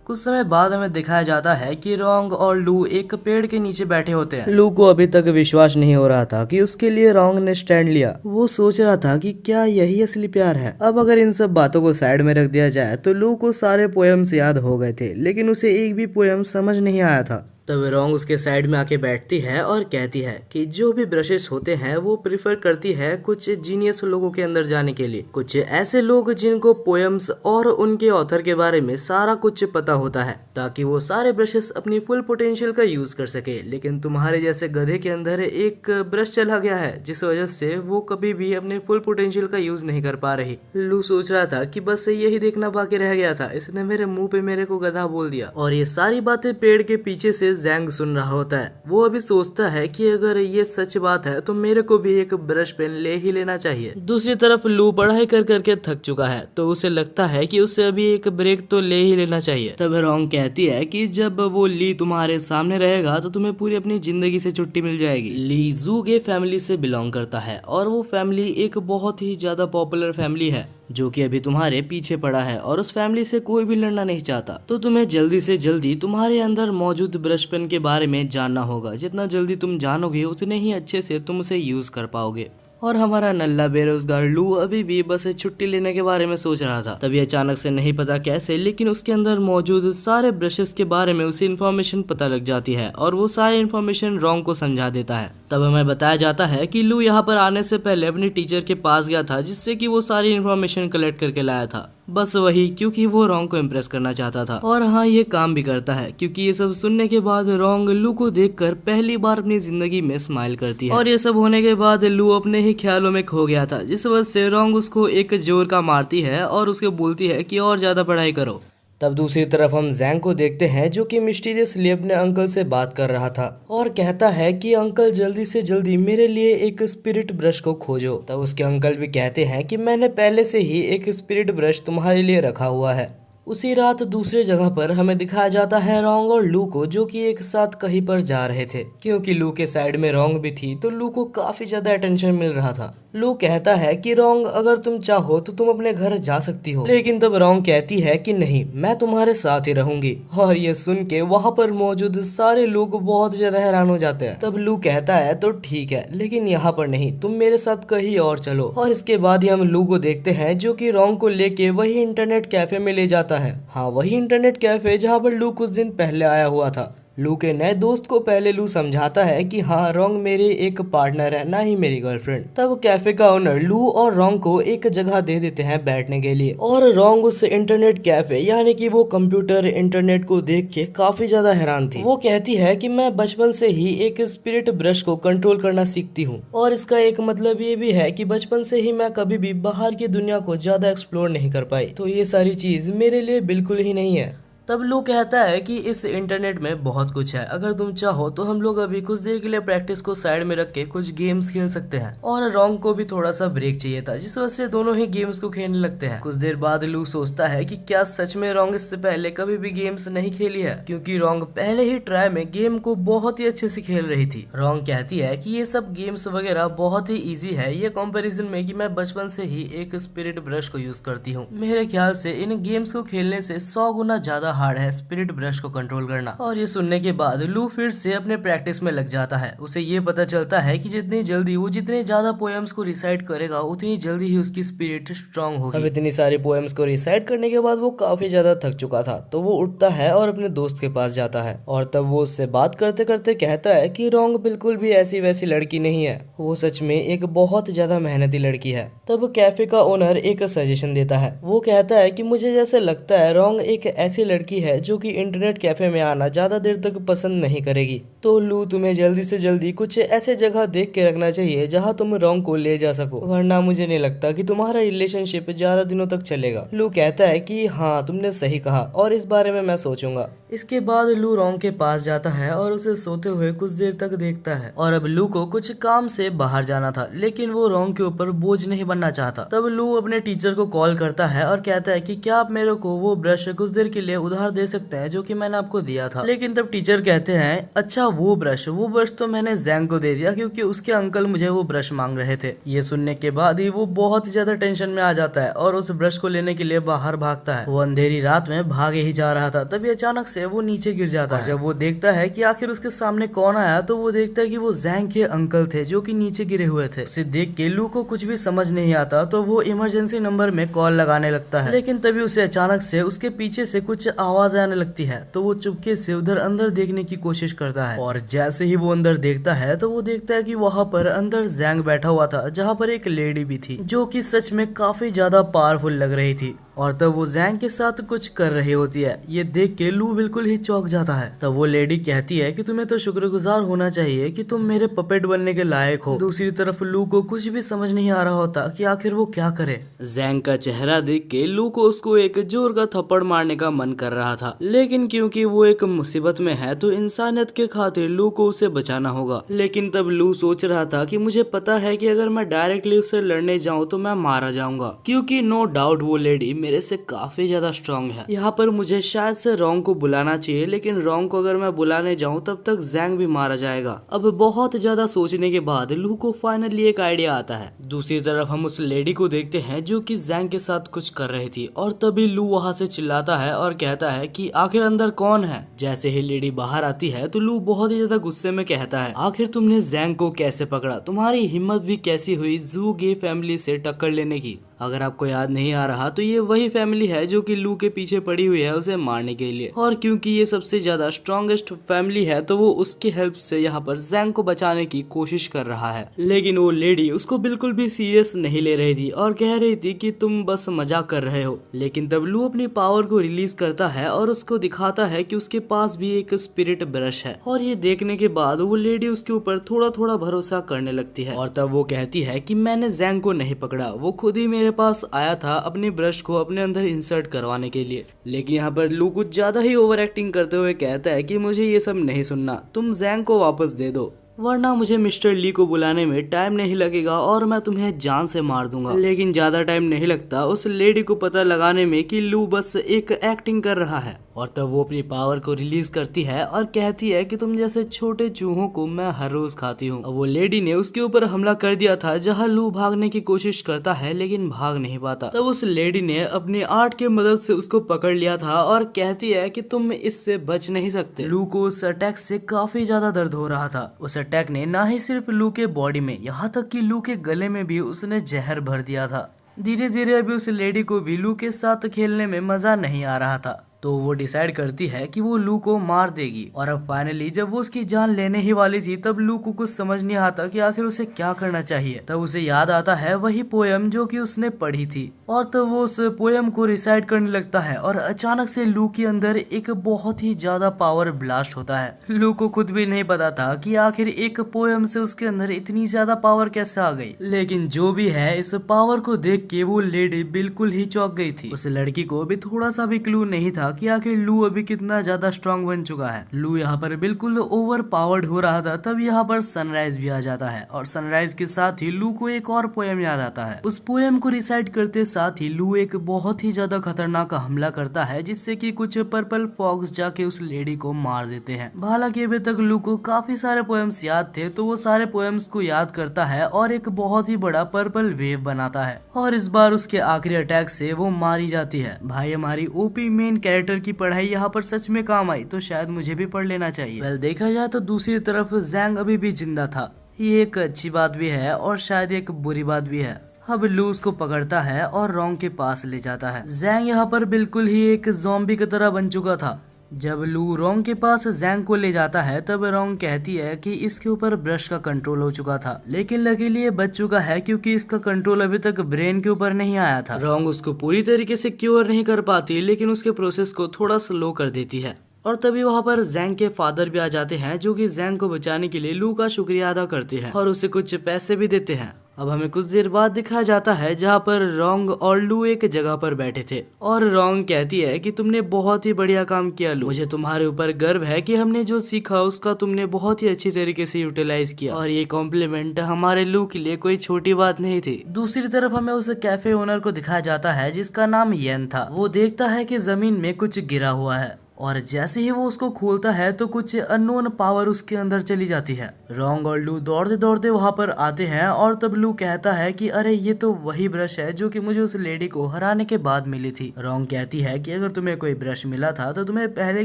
कुछ समय बाद हमें दिखाया जाता है कि रोंग और लू एक पेड़ के नीचे बैठे होते हैं। लू को अभी तक विश्वास नहीं हो रहा था कि उसके लिए रोंग ने स्टैंड लिया। वो सोच रहा था कि क्या यही असली प्यार है। अब अगर इन सब बातों को साइड में रख दिया जाए तो लू को सारे पोएम्स याद हो गए थे, लेकिन उसे एक भी पोएम समझ नहीं आया था। तब रोंग उसके साइड में आके बैठती है और कहती है कि जो भी ब्रशेस होते हैं वो प्रिफर करती है कुछ जीनियस लोगों के अंदर जाने के लिए, कुछ ऐसे लोग जिनको पोएम्स और उनके ऑथर के बारे में सारा कुछ पता होता है, ताकि वो सारे ब्रशेस अपनी फुल पोटेंशियल का यूज कर सके। लेकिन तुम्हारे जैसे गधे के अंदर एक ब्रश चला गया है, जिस वजह से वो कभी भी अपने फुल पोटेंशियल का यूज नहीं कर पा रही। लू सोच रहा था कि बस यही देखना बाकी रह गया था, इसने मेरे मुंह पे मेरे को गधा बोल दिया। और ये सारी बातें पेड़ के पीछे से से जैंग सुन रहा होता है। वो अभी सोचता है कि अगर ये सच बात है तो मेरे को भी एक ब्रश पेन ले ही लेना चाहिए। दूसरी तरफ लू पढ़ाई कर करके थक चुका है, तो उसे लगता है कि उसे अभी एक ब्रेक तो ले ही लेना चाहिए। तब रोंग कहती है कि जब वो ली तुम्हारे सामने रहेगा तो तुम्हें पूरी अपनी जिंदगी से छुट्टी मिल जाएगी। ली जूगे फैमिली से बिलोंग करता है और वो फैमिली एक बहुत ही ज्यादा पॉपुलर फैमिली है जो कि अभी तुम्हारे पीछे पड़ा है और उस फैमिली से कोई भी लड़ना नहीं चाहता। तो तुम्हें जल्दी से जल्दी तुम्हारे अंदर मौजूद ब्रश पेन के बारे में जानना होगा। जितना जल्दी तुम जानोगे उतने ही अच्छे से तुम उसे यूज कर पाओगे। और हमारा नल्ला बेरोजगार लू अभी भी बस छुट्टी लेने के बारे में सोच रहा था। तभी अचानक से नहीं पता कैसे लेकिन उसके अंदर मौजूद सारे ब्रशेस के बारे में उसे इन्फॉर्मेशन पता लग जाती है और वो सारी इन्फॉर्मेशन रोंग को समझा देता है। तब हमें बताया जाता है कि लू यहाँ पर आने से पहले अपनी टीचर के पास गया था जिससे कि वो सारी इन्फॉर्मेशन कलेक्ट करके लाया था। बस वही, क्योंकि वो रोंग को इम्प्रेस करना चाहता था। और हाँ, ये काम भी करता है क्योंकि ये सब सुनने के बाद रोंग लू को देखकर पहली बार अपनी जिंदगी में स्माइल करती है। और ये सब होने के बाद लू अपने ही ख्यालों में खो गया था, जिस वजह से रोंग उसको एक जोर का मारती है और उसको बोलती है कि और ज्यादा पढ़ाई करो। तब दूसरी तरफ हम जैंग को देखते हैं जो कि मिस्टीरियसली अपने अंकल से बात कर रहा था और कहता है कि अंकल जल्दी से जल्दी मेरे लिए एक स्पिरिट ब्रश को खोजो। तब उसके अंकल भी कहते हैं कि मैंने पहले से ही एक स्पिरिट ब्रश तुम्हारे लिए रखा हुआ है। उसी रात दूसरे जगह पर हमें दिखाया जाता है रोंग और लू को जो कि एक साथ कहीं पर जा रहे थे। क्योंकि लू के साइड में रोंग भी थी तो लू को काफी ज्यादा अटेंशन मिल रहा था। लू कहता है कि रोंग अगर तुम चाहो तो तुम अपने घर जा सकती हो, लेकिन तब रोंग कहती है कि नहीं, मैं तुम्हारे साथ ही रहूंगी। और ये सुन के वहाँ पर मौजूद सारे लोग बहुत ज्यादा हैरान हो जाते हैं। तब लू कहता है तो ठीक है, लेकिन यहाँ पर नहीं, तुम मेरे साथ कहीं और चलो। और इसके बाद ही हम लू को देखते हैं जो कि रोंग को लेके वही इंटरनेट कैफे में ले जाता है। हाँ, वही इंटरनेट कैफे जहाँ पर लू कुछ दिन पहले आया हुआ था। लू के नए दोस्त को पहले लू समझाता है कि हाँ, रोंग मेरे एक पार्टनर है, ना ही मेरी गर्लफ्रेंड। तब कैफे का ओनर लू और रोंग को एक जगह दे देते हैं बैठने के लिए। और रोंग उस इंटरनेट कैफे यानी कि वो कंप्यूटर इंटरनेट को देख के काफी ज्यादा हैरान थी। वो कहती है कि मैं बचपन से ही एक स्पिरिट ब्रश को कंट्रोल करना सीखती हूँ और इसका एक मतलब ये भी है कि बचपन से ही मैं कभी भी बाहर की दुनिया को ज्यादा एक्सप्लोर नहीं कर पाई, तो ये सारी चीज मेरे लिए बिल्कुल ही नहीं है। तब लू कहता है कि इस इंटरनेट में बहुत कुछ है, अगर तुम चाहो तो हम लोग अभी कुछ देर के लिए प्रैक्टिस को साइड में रख के कुछ गेम्स खेल सकते हैं। और रोंग को भी थोड़ा सा ब्रेक चाहिए था, जिस वजह से दोनों ही गेम्स को खेलने लगते हैं। कुछ देर बाद लू सोचता है कि क्या सच में रोंग इससे पहले कभी भी गेम्स नहीं खेली है, क्योंकि रोंग पहले ही ट्राई में गेम को बहुत ही अच्छे से खेल रही थी। रोंग कहती है कि ये सब गेम्स वगैरह बहुत ही ईजी है ये कंपेरिजन में कि मैं बचपन से ही एक स्पिरिट ब्रश को यूज करती हूँ। मेरे ख्याल से इन गेम्स को खेलने से 100 गुना ज्यादा हार्ड है स्पिरिट ब्रश को कंट्रोल करना। और ये सुनने के बाद लू फिर से अपने प्रैक्टिस में लग जाता है। उसे ये पता चलता है कि जितनी जल्दी वो जितने ज्यादा पोएम्स को रिसाइट करेगा उतनी जल्दी ही उसकी स्पिरिट स्ट्रांग होगी। अब इतनी सारी पोएम्स को रिसाइट करने के बाद वो काफी ज्यादा थक चुका था, तो वो उठता है और अपने दोस्त के पास जाता है। और तब वो उससे बात करते करते कहता है कि रोंग बिल्कुल भी ऐसी वैसी लड़की नहीं है, वो सच में एक बहुत ज्यादा मेहनती लड़की है। तब कैफे का ओनर एक सजेशन देता है। वो कहता है कि मुझे जैसे लगता है रोंग एक ऐसी लड़की है जो कि इंटरनेट कैफे में आना ज्यादा देर तक पसंद नहीं करेगी। तो लू, तुम्हें जल्दी से जल्दी कुछ ऐसे जगह देख के रखना चाहिए जहां तुम रोंग को ले जा सको, वरना मुझे नहीं लगता कि तुम्हारा रिलेशनशिप ज्यादा दिनों तक चलेगा। लू कहता है कि हाँ, तुमने सही कहा और इस बारे में मैं सोचूंगा। इसके बाद लू रोंग के पास जाता है और उसे सोते हुए कुछ देर तक देखता है। और अब लू को कुछ काम से बाहर जाना था, लेकिन वो रोंग के ऊपर बोझ नहीं बनना चाहता। तब लू अपने टीचर को कॉल करता है और कहता है कि क्या आप मेरे को वो ब्रश कुछ देर के लिए उधार दे सकते हैं जो कि मैंने आपको दिया था। लेकिन तब टीचर कहते हैं, अच्छा वो ब्रश तो मैंने जैंग को दे दिया क्योंकि उसके अंकल मुझे वो ब्रश मांग रहे थे। ये सुनने के बाद ही वो बहुत ही ज्यादा टेंशन में आ जाता है और उस ब्रश को लेने के लिए बाहर भागता है। वो अंधेरी रात में भागे ही जा रहा था, तभी अचानक से वो नीचे गिर जाता है। जब वो देखता है कि आखिर उसके सामने कौन आया, तो वो देखता है कि वो जैंग के अंकल थे जो कि नीचे गिरे हुए थे। उसे देख के लू को कुछ भी समझ नहीं आता, तो वो इमरजेंसी नंबर में कॉल लगाने लगता है। लेकिन तभी उसे अचानक से उसके पीछे से कुछ आवाज आने लगती है, तो वो चुपके से उधर अंदर देखने की कोशिश करता है। और जैसे ही वो अंदर देखता है तो वो देखता है कि वहाँ पर अंदर जैंग बैठा हुआ था, जहाँ पर एक लेडी भी थी जो कि सच में काफी ज्यादा पावरफुल लग रही थी। और तब वो जैंग के साथ कुछ कर रही होती है। ये देख के लू बिल्कुल ही चौंक जाता है। तब वो लेडी कहती है कि तुम्हें तो शुक्रगुजार होना चाहिए कि तुम मेरे पपेट बनने के लायक हो। दूसरी तरफ लू को कुछ भी समझ नहीं आ रहा होता कि आखिर वो क्या करे। जैंग का चेहरा देख के लू को उसको एक जोर का थप्पड़ मारने का मन कर रहा था, लेकिन क्योंकि वो एक मुसीबत में है तो इंसानियत के खातिर लू को उसे बचाना होगा। लेकिन तब लू सोच रहा था कि मुझे पता है कि अगर मैं डायरेक्टली उससे लड़ने जाऊं तो मैं मारा जाऊंगा, क्योंकि नो डाउट वो लेडी मेरे से काफी ज्यादा स्ट्रांग है। यहाँ पर मुझे शायद से रोंग को बुलाना चाहिए, लेकिन रोंग को अगर मैं बुलाने जाऊं तब तक जैंग भी मारा जाएगा। अब बहुत ज्यादा सोचने के बाद लू को फाइनली एक आइडिया आता है। दूसरी तरफ हम उस लेडी को देखते हैं जो कि जैंग के साथ कुछ कर रही थी, और तभी लू वहाँ से चिल्लाता है और कहता है कि आखिर अंदर कौन है। जैसे ही लेडी बाहर आती है तो लू बहुत ही ज्यादा गुस्से में कहता है, आखिर तुमने जैंग को कैसे पकड़ा? तुम्हारी हिम्मत भी कैसी हुई जू गे फैमिली से टक्कर लेने की? अगर आपको याद नहीं आ रहा तो ये वही फैमिली है जो कि लू के पीछे पड़ी हुई है उसे मारने के लिए, और क्योंकि ये सबसे ज्यादा स्ट्रॉन्गेस्ट फैमिली है तो वो उसकी हेल्प से यहाँ पर जैंग को बचाने की कोशिश कर रहा है। लेकिन वो लेडी उसको बिल्कुल भी सीरियस नहीं ले रही थी और कह रही थी कि तुम बस मजाक कर रहे हो। लेकिन तब लू अपनी पावर को रिलीज करता है और उसको दिखाता है कि उसके पास भी एक स्पिरिट ब्रश है, और ये देखने के बाद वो लेडी उसके ऊपर थोड़ा थोड़ा भरोसा करने लगती है। और तब वो कहती है कि मैंने जैंग को नहीं पकड़ा, वो खुद ही मेरे पास आया था अपने ब्रश को अपने अंदर इंसर्ट करवाने के लिए। लेकिन यहाँ पर लू कुछ ज्यादा ही ओवर एक्टिंग करते हुए कहता है कि मुझे ये सब नहीं सुनना, तुम जैंग को वापस दे दो, वरना मुझे मिस्टर ली को बुलाने में टाइम नहीं लगेगा और मैं तुम्हें जान से मार दूंगा। लेकिन ज्यादा टाइम नहीं लगता उस लेडी को पता लगाने में कि लू बस एक एक्टिंग कर रहा है, और तब वो अपनी पावर को रिलीज करती है और कहती है कि तुम जैसे छोटे चूहों को मैं हर रोज खाती हूँ। वो लेडी ने उसके ऊपर हमला कर दिया था जहाँ लू भागने की कोशिश करता है लेकिन भाग नहीं पाता। तब उस लेडी ने अपनी आर्ट की मदद से उसको पकड़ लिया था और कहती है कि तुम इससे बच नहीं सकते। लू को उस अटैक से काफी ज्यादा दर्द हो रहा था। उस अटैक ने ना ही सिर्फ लू के बॉडी में, यहाँ तक कि लू के गले में भी उसने जहर भर दिया था। धीरे धीरे अभी उस लेडी को भी लू के साथ खेलने में मजा नहीं आ रहा था, तो वो डिसाइड करती है कि वो लू को मार देगी। और अब फाइनली जब वो उसकी जान लेने ही वाली थी तब लू को कुछ समझ नहीं आता कि आखिर उसे क्या करना चाहिए। तब उसे याद आता है वही पोयम जो कि उसने पढ़ी थी, और तब वो उस पोयम को रिसाइट करने लगता है और अचानक से लू के अंदर एक बहुत ही ज्यादा पावर ब्लास्ट होता है। लू को खुद भी नहीं पता था कि आखिर एक पोयम से उसके अंदर इतनी ज्यादा पावर कैसे आ गई। लेकिन जो भी है, इस पावर को देख के वो लेडी बिल्कुल ही चौंक गई थी। उस लड़की को भी थोड़ा सा भी क्लू नहीं था कि आखिर लू अभी कितना ज्यादा स्ट्रांग बन चुका है। लू यहाँ पर बिल्कुल ओवर पावर्ड हो रहा था। तब यहाँ पर सनराइज भी आ जाता है, और सनराइज के साथ ही लू को एक और पोयम याद आता है। उस पोयम को रिसाइट करते साथ ही लू एक बहुत ही ज्यादा खतरनाक हमला करता है, जिससे कि कुछ पर्पल फॉक्स जाके उस लेडी को मार देते हैं। हालांकि अभी तक लू को काफी सारे पोयम्स याद थे, तो वो सारे पोयम्स को याद करता है और एक बहुत ही बड़ा पर्पल वेव बनाता है, और इस बार उसके आखिरी अटैक से वो मारी जाती है। भाई, हमारी ओपी मेन कैरेक्टर की पढ़ाई यहाँ पर सच में काम आई, तो शायद मुझे भी पढ़ लेना चाहिए। वेल, देखा जाए तो दूसरी तरफ जैंग अभी भी जिंदा था। ये एक अच्छी बात भी है और शायद एक बुरी बात भी है। अब लू उसको पकड़ता है और रोंग के पास ले जाता है। जैंग यहाँ पर बिल्कुल ही एक ज़ॉम्बी की तरह बन चुका था। जब लू रोंग के पास जैंग को ले जाता है तब रोंग कहती है कि इसके ऊपर ब्रश का कंट्रोल हो चुका था, लेकिन लकीली ये बच चुका है क्योंकि इसका कंट्रोल अभी तक ब्रेन के ऊपर नहीं आया था। रोंग उसको पूरी तरीके से क्योर नहीं कर पाती, लेकिन उसके प्रोसेस को थोड़ा स्लो कर देती है। और तभी वहाँ पर जैंग के फादर भी आ जाते हैं, जो कि जैंग को बचाने के लिए लू का शुक्रिया अदा करते हैं और उसे कुछ पैसे भी देते हैं। अब हमें कुछ देर बाद दिखाया जाता है जहाँ पर रोंग और लू एक जगह पर बैठे थे, और रोंग कहती है कि तुमने बहुत ही बढ़िया काम किया लू, मुझे तुम्हारे ऊपर गर्व है कि हमने जो सीखा उसका तुमने बहुत ही अच्छी तरीके से यूटिलाइज किया, और ये कॉम्प्लीमेंट हमारे लू के लिए कोई छोटी बात नहीं थी। दूसरी तरफ हमें उस कैफे ओनर को दिखाया जाता है जिसका नाम येन था। वो देखता है कि जमीन में कुछ गिरा हुआ है, और जैसे ही वो उसको खोलता है तो कुछ अननोन पावर उसके अंदर चली जाती है। रोंग और लू दौड़ते दौड़ते वहां पर आते हैं, और तब लू कहता है कि अरे ये तो वही ब्रश है जो कि मुझे उस लेडी को हराने के बाद मिली थी। रोंग कहती है कि अगर तुम्हें कोई ब्रश मिला था तो तुम्हें पहले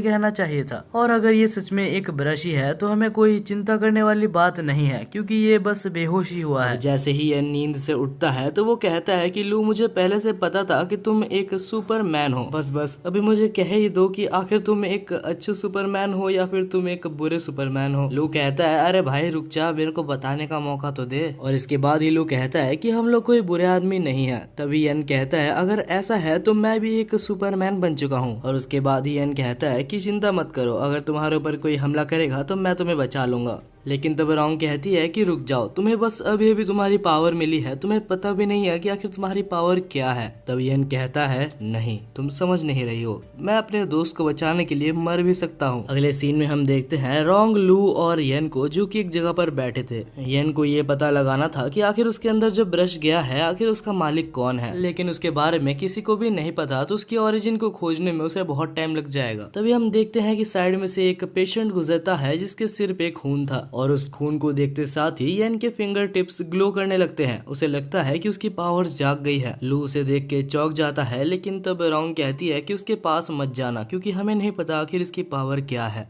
कहना चाहिए था, और अगर ये सच में एक ब्रश ही है तो हमें कोई चिंता करने वाली बात नहीं है, क्योंकि ये बस बेहोश ही हुआ है। जैसे ही ये नींद से उठता है तो वो कहता है कि लू, मुझे पहले से पता था कि तुम एक सुपरमैन हो, बस अभी मुझे कह ही दो कि आखिर तुम एक अच्छे सुपरमैन हो या फिर तुम एक बुरे सुपरमैन हो। लू कहता है अरे भाई रुक जा, मेरे को बताने का मौका तो दे। और इसके बाद ही लू कहता है कि हम लोग कोई बुरे आदमी नहीं है। तभी यन कहता है अगर ऐसा है तो मैं भी एक सुपरमैन बन चुका हूँ। और उसके बाद ही यन कहता है कि चिंता मत करो, अगर तुम्हारे ऊपर कोई हमला करेगा तो मैं तुम्हें बचा लूंगा। लेकिन तब रोंग कहती है कि रुक जाओ, तुम्हें बस अभी अभी तुम्हारी पावर मिली है, तुम्हें पता भी नहीं है कि आखिर तुम्हारी पावर क्या है। तब यन कहता है नहीं, तुम समझ नहीं रही हो, मैं अपने दोस्त को बचाने के लिए मर भी सकता हूँ। अगले सीन में हम देखते हैं रोंग, लू और यन को जो कि एक जगह पर बैठे थे। यन को ये पता लगाना था कि आखिर उसके अंदर जो ब्रश गया है आखिर उसका मालिक कौन है, लेकिन उसके बारे में किसी को भी नहीं पता, तो उसकी ओरिजिन को खोजने में उसे बहुत टाइम लग जाएगा। तभी हम देखते हैं कि साइड में से एक पेशेंट गुजरता है जिसके सिर पे खून था, और उस खून को देखते साथ ही यन के फिंगर टिप्स ग्लो करने लगते हैं। उसे लगता है कि उसकी पावर्स जाग गई है। लू उसे देख के चौंक जाता है, लेकिन तब रोंग कहती है कि उसके पास मत जाना क्योंकि हमें नहीं पता आखिर इसकी पावर क्या है।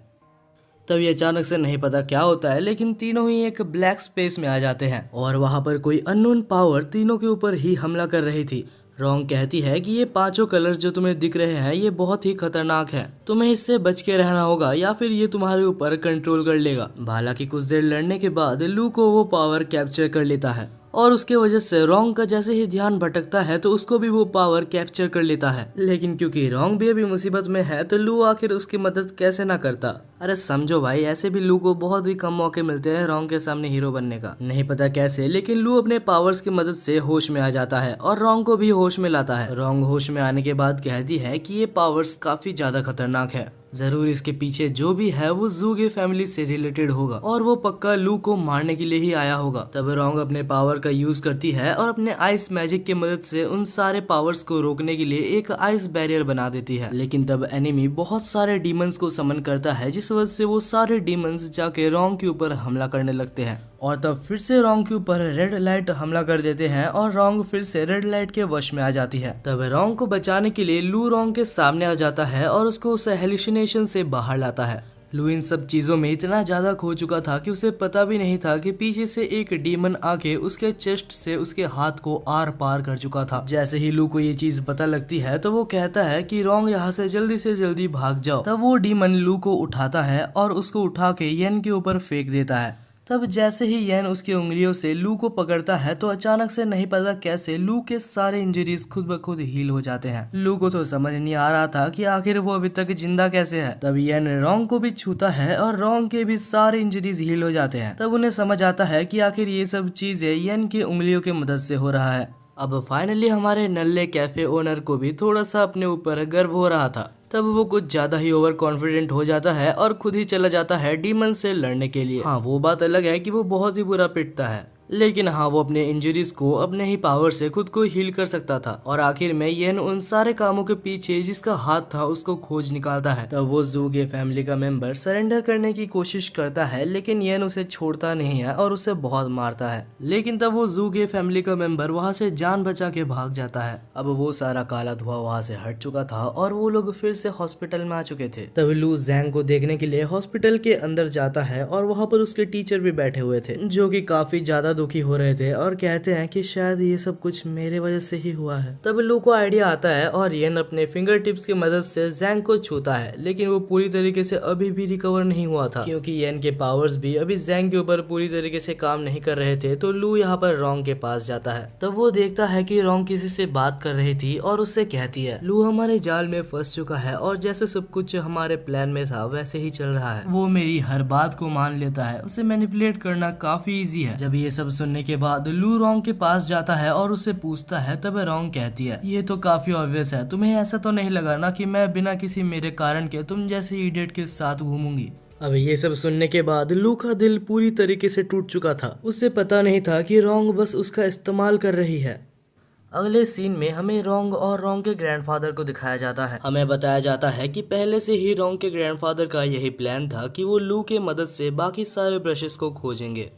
तब ये अचानक से नहीं पता क्या होता है, लेकिन तीनों ही एक ब्लैक स्पेस में आ जाते हैं और वहां पर कोई अननोन पावर तीनों के ऊपर ही हमला कर रही थी। रोंग कहती है कि ये पांचों कलर्स जो तुम्हें दिख रहे हैं ये बहुत ही खतरनाक है, तुम्हें इससे बच के रहना होगा या फिर ये तुम्हारे ऊपर कंट्रोल कर लेगा। हालांकि कुछ देर लड़ने के बाद लू को वो पावर कैप्चर कर लेता है और उसके वजह से रोंग का जैसे ही ध्यान भटकता है तो उसको भी वो पावर कैप्चर कर लेता है। लेकिन क्योंकि रोंग भी अभी मुसीबत में है तो लू आखिर उसकी मदद कैसे ना करता। अरे समझो भाई, ऐसे भी लू को बहुत ही कम मौके मिलते हैं रोंग के सामने हीरो बनने का, नहीं पता कैसे, लेकिन लू अपने पावर्स की मदद से होश में आ जाता है और रोंग को भी होश में लाता है। रोंग होश में आने के बाद कहती है कि ये पावर्स काफी ज्यादा खतरनाक है, जरूर इसके पीछे जो भी है वो ज़ूगे फैमिली से रिलेटेड होगा और वो पक्का लू को मारने के लिए ही आया होगा। तब रोंग अपने पावर का यूज करती है और अपने आइस मैजिक की मदद से उन सारे पावर्स को रोकने के लिए एक आइस बैरियर बना देती है। लेकिन तब एनिमी बहुत सारे डीमंस को समन करता है, जिस वजह से वो सारे डीमंस जाके रोंग के ऊपर हमला करने लगते हैं और तब फिर से रोंग के ऊपर रेड लाइट हमला कर देते हैं और रोंग फिर से रेड लाइट के वश में आ जाती है। तब रोंग को बचाने के लिए लू रोंग के सामने आ जाता है और उसको उस हेलुसिनेशन से बाहर लाता है। लू इन सब चीजों में इतना ज्यादा खो चुका था कि उसे पता भी नहीं था कि पीछे से एक डीमन आके उसके चेस्ट से उसके हाथ को आर पार कर चुका था। जैसे ही लू को ये चीज पता लगती है तो वो कहता है कि रोंग यहाँ से जल्दी भाग जाओ। तब वो डीमन लू को उठाता है और उसको उठा के यन के ऊपर फेंक देता है। तब जैसे ही यन उसकी उंगलियों से लू को पकड़ता है तो अचानक से नहीं पता कैसे लू के सारे इंजरीज खुद ब खुद हील हो जाते हैं। लू को तो समझ नहीं आ रहा था कि आखिर वो अभी तक जिंदा कैसे है। तब यन रोंग को भी छूता है और रोंग के भी सारे इंजरीज हील हो जाते हैं। तब उन्हें समझ आता है कि आखिर ये सब चीजें यन की उंगलियों की मदद से हो रहा है। अब फाइनली हमारे नल्ले कैफे ओनर को भी थोड़ा सा अपने ऊपर गर्व हो रहा था। तब वो कुछ ज्यादा ही ओवर कॉन्फिडेंट हो जाता है और खुद ही चला जाता है डीमन से लड़ने के लिए। हाँ, वो बात अलग है कि वो बहुत ही बुरा पिटता है, लेकिन हाँ वो अपने इंजरीज को अपने ही पावर से खुद को हील कर सकता था। और आखिर में येन उन सारे कामों के पीछे जिसका हाथ था उसको खोज निकालता है। तब वो ज़ूगे फैमिली का मेंबर सरेंडर करने की कोशिश करता है, लेकिन येन उसे छोड़ता नहीं है और उसे बहुत मारता है। लेकिन तब वो ज़ूगे फैमिली का मेंबर वहाँ से जान बचा के भाग जाता है। अब वो सारा काला धुआं वहाँ से हट चुका था और वो लोग फिर से हॉस्पिटल में आ चुके थे। तब लू जैंग को देखने के लिए हॉस्पिटल के अंदर जाता है और वहाँ पर उसके टीचर भी बैठे हुए थे, जो कि काफी ज्यादा दुखी हो रहे थे और कहते हैं कि शायद ये सब कुछ मेरे वजह से ही हुआ है। तब लू को आइडिया आता है और येन अपने फिंगर टिप्स की मदद से जैंग को छूता है, लेकिन वो पूरी तरीके से अभी भी रिकवर नहीं हुआ था क्योंकि येन के पावर्स भी अभी जैंग के ऊपर पूरी तरीके से काम नहीं कर रहे थे। तो लू यहाँ पर रोंग के पास जाता है। तब वो देखता है कि रोंग किसी से बात कर रही थी और उससे कहती है लू हमारे जाल में फंस चुका है और जैसे सब कुछ हमारे प्लान में था वैसे ही चल रहा है। वो मेरी हर बात को मान लेता है, उसे मैनिपुलेट करना काफी इजी है। जब ये सब सुनने के बाद लू रोंग के पास जाता है और उससे पूछता है, तब रोंग कहती है ये तो काफी ऑब्वियस है, तुम्हें ऐसा तो नहीं लगा ना कि मैं बिना किसी मेरे कारण के तुम जैसे इडियट के साथ घूमूंगी। अब ये सब सुनने के बाद लू का दिल पूरी तरीके से टूट चुका था। उसे पता नहीं था कि रोंग बस उसका इस्तेमाल कर रही है। अगले सीन में हमें रोंग और रोंग के ग्रैंडफादर को दिखाया जाता है। हमें बताया जाता है कि पहले से ही रोंग के ग्रैंडफादर का यही प्लान था कि वो लू के मदद से बाकी सारे ब्रशेस को खोजेंगे।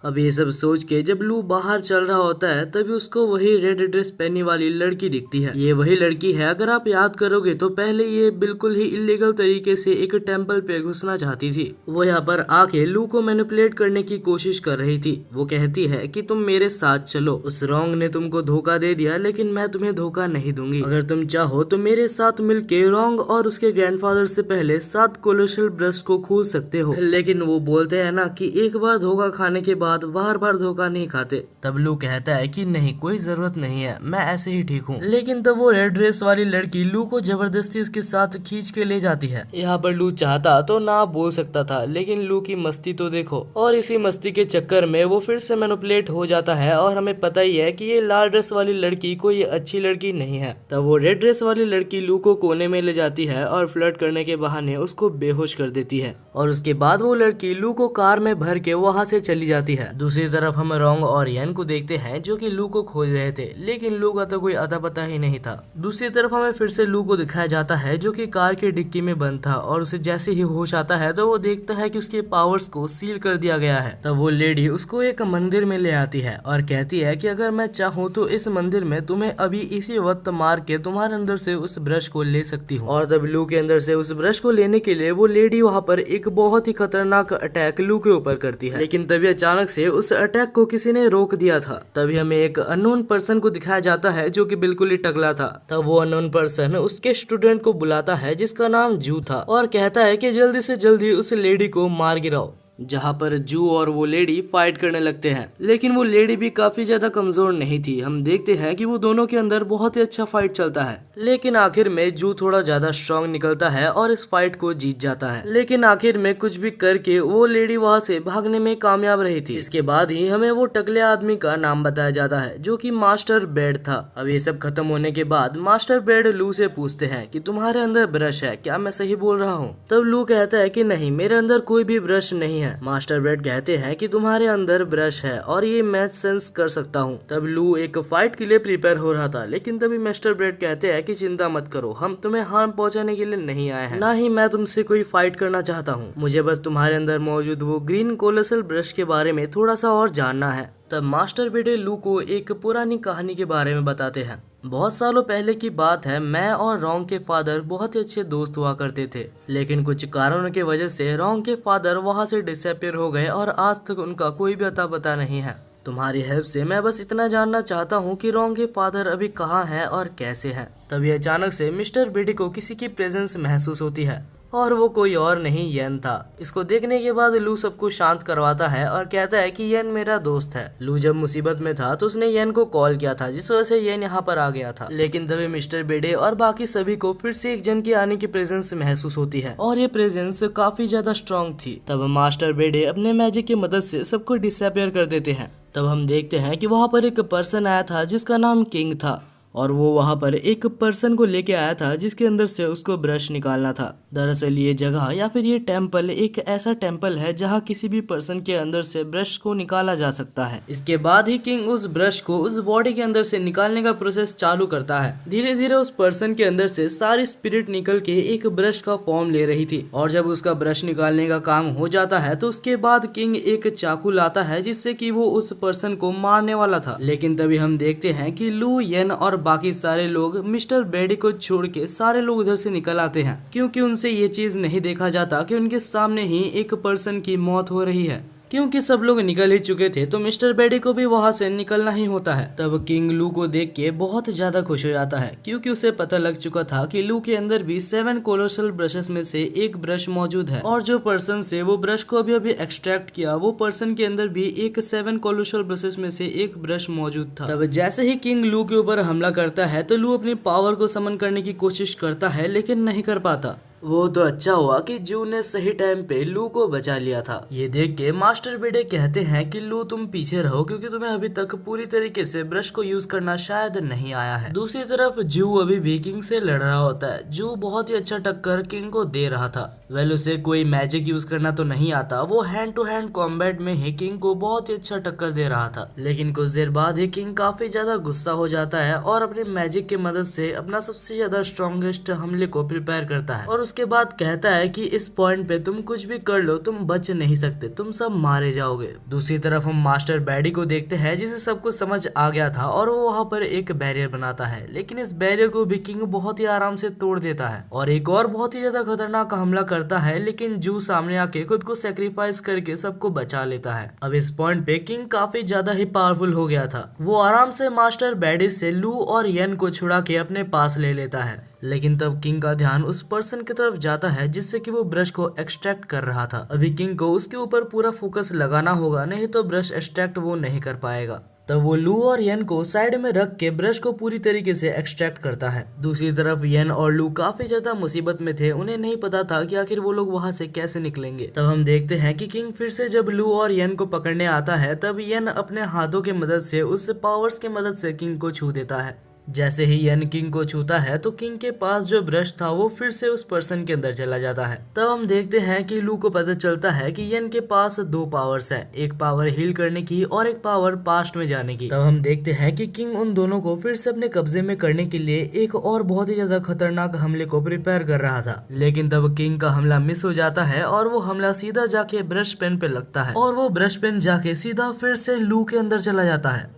अब ये सब सोच के जब लू बाहर चल रहा होता है तभी उसको वही रेड ड्रेस पहनने वाली लड़की दिखती है। ये वही लड़की है, अगर आप याद करोगे तो पहले ये बिल्कुल ही इलीगल तरीके से एक टेम्पल पे घुसना चाहती थी। वो यहाँ पर आके लू को मैनिपुलेट करने की कोशिश कर रही थी। वो कहती है कि तुम मेरे साथ चलो, उस रोंग ने तुमको धोखा दे दिया लेकिन मैं तुम्हें धोखा नहीं दूंगी। अगर तुम चाहो तो मेरे साथ मिलके रोंग और उसके ग्रैंडफादर से पहले 7 कोलोसल ब्रश को खोज सकते हो। लेकिन वो बोलते हैं ना कि एक बार धोखा खाने के बाद बार बार धोखा नहीं खाते। तब लू कहता है कि नहीं, कोई जरूरत नहीं है, मैं ऐसे ही ठीक हूँ। लेकिन तब वो रेड ड्रेस वाली लड़की लू को जबरदस्ती उसके साथ खींच के ले जाती है। यहाँ पर लू चाहता तो ना बोल सकता था, लेकिन लू की मस्ती तो देखो। और इसी मस्ती के चक्कर में वो फिर से मैनिपुलेट हो जाता है और हमें पता ही है कि ये लाल ड्रेस वाली लड़की कोई अच्छी लड़की नहीं है। तब वो रेड ड्रेस वाली लड़की लू को कोने में ले जाती है और फ्लर्ट करने के बहाने उसको बेहोश कर देती है। और उसके बाद वो लड़की लू को कार में भर के वहाँ से चली जाती है। दूसरी तरफ हम रोंग और येन को देखते हैं जो कि लू को खोज रहे थे, लेकिन लू का तो कोई अता पता ही नहीं था। दूसरी तरफ हमें फिर से लू को दिखाया जाता है जो कि कार के डिक्की में बंद था और उसे जैसे ही होश आता है तो वो देखता है कि उसके पावर्स को सील कर दिया गया है। तब वो लेडी उसको एक मंदिर में ले आती है और कहती है कि अगर मैं चाहूँ तो इस मंदिर में तुम्हें अभी इसी वक्त मार के तुम्हारे अंदर से उस ब्रश को ले सकती हूँ। और तब लू के अंदर से उस ब्रश को लेने के लिए वो लेडी वहाँ पर एक बहुत ही खतरनाक अटैक लू के ऊपर करती है, लेकिन तभी अचानक से उस अटैक को किसी ने रोक दिया था। तभी हमें एक अननोन पर्सन को दिखाया जाता है जो कि बिल्कुल ही टकला था। तब वो अननोन पर्सन उसके स्टूडेंट को बुलाता है जिसका नाम जू था और कहता है कि जल्दी से जल्दी उस लेडी को मार गिराओ। जहाँ पर जू और वो लेडी फाइट करने लगते हैं, लेकिन वो लेडी भी काफी ज्यादा कमजोर नहीं थी। हम देखते हैं कि वो दोनों के अंदर बहुत ही अच्छा फाइट चलता है, लेकिन आखिर में जू थोड़ा ज्यादा स्ट्रांग निकलता है और इस फाइट को जीत जाता है। लेकिन आखिर में कुछ भी करके वो लेडी वहाँ से भागने में कामयाब रही थी। इसके बाद ही हमें वो टकले आदमी का नाम बताया जाता है जो कि मास्टर बेड था। अब ये सब खत्म होने के बाद मास्टर बेड लू से पूछते हैं कि तुम्हारे अंदर ब्रश है क्या, मैं सही बोल रहा हूँ? तब लू कहता है कि नहीं, मेरे अंदर कोई भी ब्रश नहीं है। मास्टर बेड कहते हैं कि तुम्हारे अंदर ब्रश है और ये मैं सेंस कर सकता हूँ। तब लू एक फाइट के लिए प्रिपेयर हो रहा था, लेकिन तभी मास्टर बेड कहते हैं कि चिंता मत करो, हम तुम्हें हार्म पहुंचाने के लिए नहीं आए हैं, ना ही मैं तुमसे कोई फाइट करना चाहता हूँ। मुझे बस तुम्हारे अंदर मौजूद वो ग्रीन कोलोसल ब्रश के बारे में थोड़ा सा और जानना है। तब मास्टर बेड लू को एक पुरानी कहानी के बारे में बताते हैं। बहुत सालों पहले की बात है, मैं और रोंग के फादर बहुत ही अच्छे दोस्त हुआ करते थे, लेकिन कुछ कारणों की वजह से रोंग के फादर वहाँ से डिसअपीयर हो गए और आज तक उनका कोई भी अता पता नहीं है। तुम्हारी हेल्प से मैं बस इतना जानना चाहता हूँ कि रोंग के फादर अभी कहाँ हैं और कैसे हैं। तभी अचानक से मिस्टर बेडी को किसी की प्रेजेंस महसूस होती है और वो कोई और नहीं येन था। इसको देखने के बाद लू सबको शांत करवाता है और कहता है कि येन मेरा दोस्त है। लू जब मुसीबत में था तो उसने येन को कॉल किया था, जिस वजह से येन यहाँ पर आ गया था। लेकिन तभी मिस्टर बेडे और बाकी सभी को फिर से एक जन के आने की प्रेजेंस महसूस होती है और ये प्रेजेंस काफी ज्यादा स्ट्रॉन्ग थी। तब मास्टर बेडे अपने मैजिक की मदद से सबको डिसअपीयर कर देते हैं। तब हम देखते हैं कि वहाँ पर एक पर्सन आया था जिसका नाम किंग था और वो वहाँ पर एक पर्सन को लेके आया था जिसके अंदर से उसको ब्रश निकालना था। दरअसल ये जगह या फिर ये टेम्पल एक ऐसा टेम्पल है जहाँ किसी भी पर्सन के अंदर से ब्रश को निकाला जा सकता है। इसके बाद ही किंग उस ब्रश को उस बॉडी के अंदर से निकालने का प्रोसेस चालू करता है। धीरे धीरे उस पर्सन के अंदर से सारी स्पिरिट निकल के एक ब्रश का फॉर्म ले रही थी और जब उसका ब्रश निकालने का काम हो जाता है तो उसके बाद किंग एक चाकू लाता है जिससे कि वो उस पर्सन को मारने वाला था। लेकिन तभी हम देखते हैं कि लू, येन और बाकी सारे लोग मिस्टर बेडी को छोड़ के सारे लोग उधर से निकल आते हैं, क्योंकि उनसे ये चीज नहीं देखा जाता कि उनके सामने ही एक पर्सन की मौत हो रही है। क्योंकि सब लोग निकल ही चुके थे तो मिस्टर बेडी को भी वहाँ से निकलना ही होता है। तब किंग लू को देख के बहुत ज्यादा खुश हो जाता है, क्योंकि उसे पता लग चुका था कि लू के अंदर भी 7 कोलोसल ब्रशेस में से एक ब्रश मौजूद है और जो पर्सन से वो ब्रश को अभी एक्सट्रैक्ट किया वो पर्सन के अंदर भी एक 7 कोलोसल ब्रशेस में से एक ब्रश मौजूद था। तब जैसे ही किंग लू के ऊपर हमला करता है तो लू अपनी पावर को समन करने की कोशिश करता है, लेकिन नहीं कर पाता। वो तो अच्छा हुआ कि जू ने सही टाइम पे लू को बचा लिया था। ये देख के मास्टर बेडे कहते हैं कि लू तुम पीछे रहो, क्योंकि तुम्हें अभी तक पूरी तरीके से ब्रश को यूज करना शायद नहीं आया है। दूसरी तरफ जू अभी भी किंग से लड़ रहा होता है। जू बहुत ही अच्छा टक्कर किंग को दे रहा था। वेल उसे कोई मैजिक यूज करना तो नहीं आता, वो हैंड टू हैंड कॉम्बैट में ही किंग को बहुत ही अच्छा टक्कर दे रहा था। लेकिन कुछ देर बाद ही किंग काफी ज्यादा गुस्सा हो जाता है और अपने मैजिक की मदद से अपना सबसे ज्यादा स्ट्रॉन्गेस्ट हमले को प्रिपेयर करता है और उसके बाद कहता है कि इस पॉइंट पे तुम कुछ भी कर लो तुम बच नहीं सकते, तुम सब मारे जाओगे। दूसरी तरफ हम मास्टर बैडी को देखते हैं जिसे सब कुछ समझ आ गया था और वो वहाँ पर एक बैरियर बनाता है, लेकिन इस बैरियर को भी किंग बहुत ही आराम से तोड़ देता है और एक और बहुत ही ज्यादा खतरनाक हमला करता है, लेकिन जू सामने आके खुद को सेक्रीफाइस करके सबको बचा लेता है। अब इस पॉइंट पे किंग काफी ज्यादा ही पावरफुल हो गया था। वो आराम से मास्टर बैडी से लू और येन को छुड़ा के अपने पास ले लेता है, लेकिन तब किंग का ध्यान उस पर्सन की तरफ जाता है जिससे कि वो ब्रश को एक्सट्रैक्ट कर रहा था। अभी किंग को उसके ऊपर पूरा फोकस लगाना होगा, नहीं तो ब्रश एक्सट्रैक्ट वो नहीं कर पाएगा। तब वो लू और येन को साइड में रख के ब्रश को पूरी तरीके से एक्सट्रैक्ट करता है। दूसरी तरफ येन और लू काफी ज्यादा मुसीबत में थे, उन्हें नहीं पता था कि आखिर वो लोग वहां से कैसे निकलेंगे। तब हम देखते हैं कि किंग फिर से जब लू और येन को पकड़ने आता है तब येन अपने हाथों की मदद से उस पावर्स की मदद से किंग को छू देता है। जैसे ही येन किंग को छूता है तो किंग के पास जो ब्रश था वो फिर से उस पर्सन के अंदर चला जाता है। तब हम देखते हैं कि लू को पता चलता है कि येन के पास दो पावर्स है, एक पावर हील करने की और एक पावर पास्ट में जाने की। तब हम देखते हैं कि किंग उन दोनों को फिर से अपने कब्जे में करने के लिए एक और बहुत ही ज्यादा खतरनाक हमले को प्रिपेयर कर रहा था, लेकिन तब किंग का हमला मिस हो जाता है और वो हमला सीधा जाके ब्रश पेन पे लगता है और वो ब्रश पेन जाके सीधा फिर से लू के अंदर चला जाता है।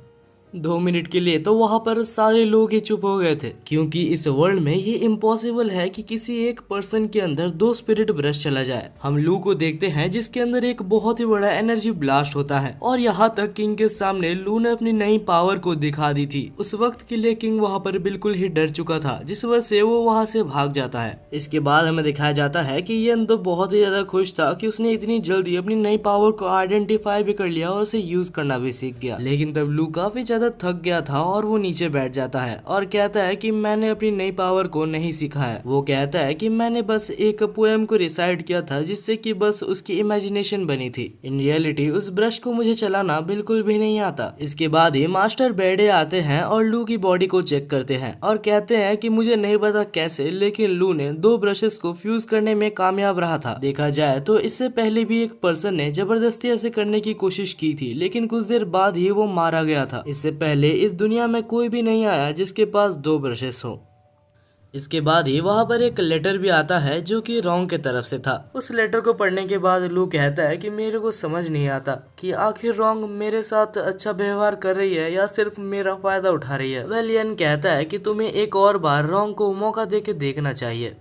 2 मिनट के लिए तो वहाँ पर सारे लोग ही चुप हो गए थे, क्योंकि इस वर्ल्ड में ये इम्पॉसिबल है कि किसी एक पर्सन के अंदर 2 स्पिरिट ब्रश चला जाए। हम लू को देखते हैं जिसके अंदर एक बहुत ही बड़ा एनर्जी ब्लास्ट होता है और यहाँ तक किंग के सामने लू ने अपनी नई पावर को दिखा दी थी। उस वक्त के लिए किंग वहाँ पर बिल्कुल ही डर चुका था, जिस वजह से वो वहाँ से भाग जाता है। इसके बाद हमें दिखाया जाता है कि येन तो बहुत ही ज्यादा खुश था कि उसने इतनी जल्दी अपनी नई पावर को आइडेंटिफाई भी कर लिया और उसे यूज करना भी सीख गया। लेकिन तब लू काफी ज्यादा थक गया था और वो नीचे बैठ जाता है और कहता है कि मैंने अपनी नई पावर को नहीं सीखा है। वो कहता है कि मैंने बस एक पोएम को रिसाइट किया था जिससे कि बस उसकी इमेजिनेशन बनी थी। इन रियलिटी उस ब्रश को मुझे चलाना बिल्कुल भी नहीं आता। इसके बाद ही मास्टर बैडे आते हैं और लू की बॉडी को चेक करते हैं और कहते हैं कि मुझे नहीं पता कैसे, लेकिन लू ने 2 ब्रशेस को फ्यूज करने में कामयाब रहा था। देखा जाए तो इससे पहले भी एक पर्सन ने जबरदस्ती ऐसे करने की कोशिश की थी, लेकिन कुछ देर बाद ही वो मारा गया था। इससे पहले इस दुनिया में कोई भी नहीं आया जिसके पास 2 ब्रशेस हो। इसके बाद ही वहाँ पर एक लेटर भी आता है जो कि रॉन्ग के तरफ से था। उस लेटर को पढ़ने के बाद लू कहता है कि मेरे को समझ नहीं आता कि आखिर रॉन्ग मेरे साथ अच्छा व्यवहार कर रही है या सिर्फ मेरा फायदा उठा रही है। वेलियन कहता है कि तुम्हें एक और बार रॉन्ग को मौका देके देखना चाहिए।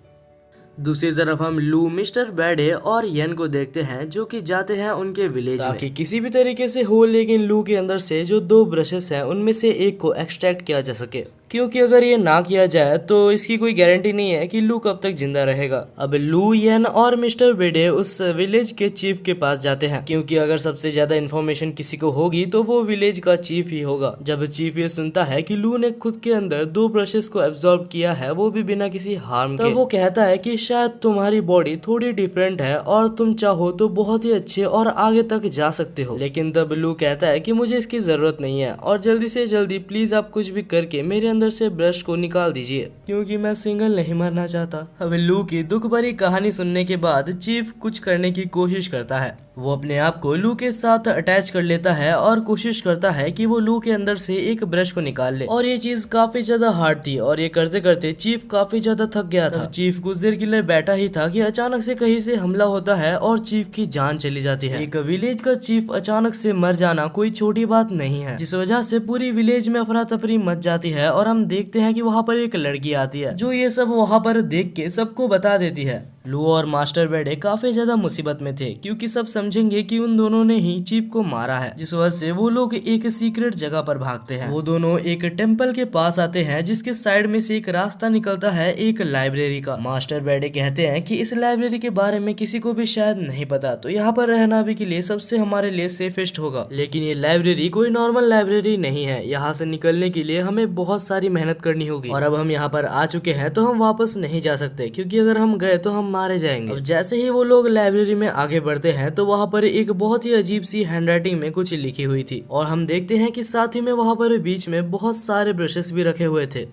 दूसरी तरफ हम लू, मिस्टर बैडे और येन को देखते हैं जो कि जाते हैं उनके विलेज में ताकि किसी भी तरीके से हो, लेकिन लू के अंदर से जो 2 ब्रशेस हैं उनमें से एक को एक्सट्रैक्ट किया जा सके, क्योंकि अगर ये ना किया जाए तो इसकी कोई गारंटी नहीं है कि लू कब तक जिंदा रहेगा। अब लू, येन और मिस्टर बेडे उस विलेज के चीफ के पास जाते हैं, क्योंकि अगर सबसे ज्यादा इन्फॉर्मेशन किसी को होगी तो वो विलेज का चीफ ही होगा। जब चीफ ये सुनता है कि लू ने खुद के अंदर 2 ब्रशेस को एब्जॉर्ब किया है, वो भी बिना किसी हार्म के, तो वो कहता है कि शायद तुम्हारी बॉडी थोड़ी डिफरेंट है और तुम चाहो तो बहुत ही अच्छे और आगे तक जा सकते हो। लेकिन तब लू कहता है कि मुझे इसकी जरूरत नहीं है और जल्दी से जल्दी प्लीज आप कुछ भी करके मेरे अंदर से ब्रश को निकाल दीजिए, क्योंकि मैं सिंगल नहीं मरना चाहता। अब लू की दुख भरी कहानी सुनने के बाद चीफ कुछ करने की कोशिश करता है। वो अपने आप को लू के साथ अटैच कर लेता है और कोशिश करता है कि वो लू के अंदर से एक ब्रश को निकाल ले, और ये चीज काफी ज्यादा हार्ड थी और ये करते करते चीफ काफी ज्यादा थक गया था। चीफ कुछ देर के लिए बैठा ही था कि अचानक से कहीं से हमला होता है और चीफ की जान चली जाती है। एक विलेज का चीफ अचानक से मर जाना कोई छोटी बात नहीं है, जिस वजह से पूरी विलेज में अफरा तफरी मच जाती है और हम देखते हैं कि वहाँ पर एक लड़की आती है जो ये सब वहाँ पर देख के सबको बता देती है। लू और मास्टर बेडे काफी ज्यादा मुसीबत में थे, क्योंकि सब समझेंगे कि उन दोनों ने ही चीफ को मारा है, जिस वजह से वो लोग एक सीक्रेट जगह पर भागते हैं। वो दोनों एक टेम्पल के पास आते हैं जिसके साइड में से एक रास्ता निकलता है एक लाइब्रेरी का। मास्टर बेडे कहते हैं कि इस लाइब्रेरी के बारे में किसी को भी शायद नहीं पता, तो यहाँ पर रहना भी के लिए सबसे हमारे लिए सेफेस्ट होगा। लेकिन ये लाइब्रेरी कोई नॉर्मल लाइब्रेरी नहीं है, यहाँ से निकलने के लिए हमें बहुत सारी मेहनत करनी होगी, और अब हम यहाँ पर आ चुके हैं तो हम वापस नहीं जा सकते, क्योंकि अगर हम गए तो हम मारे जाएंगे। अब जैसे ही वो लोग लाइब्रेरी में आगे बढ़ते हैं तो वहाँ पर एक बहुत ही अजीब सी हैंडराइटिंग में कुछ लिखी हुई थी, और हम देखते हैं कि साथ ही में वहाँ पर बीच में बहुत सारे ब्रशेस भी रखे हुए थे।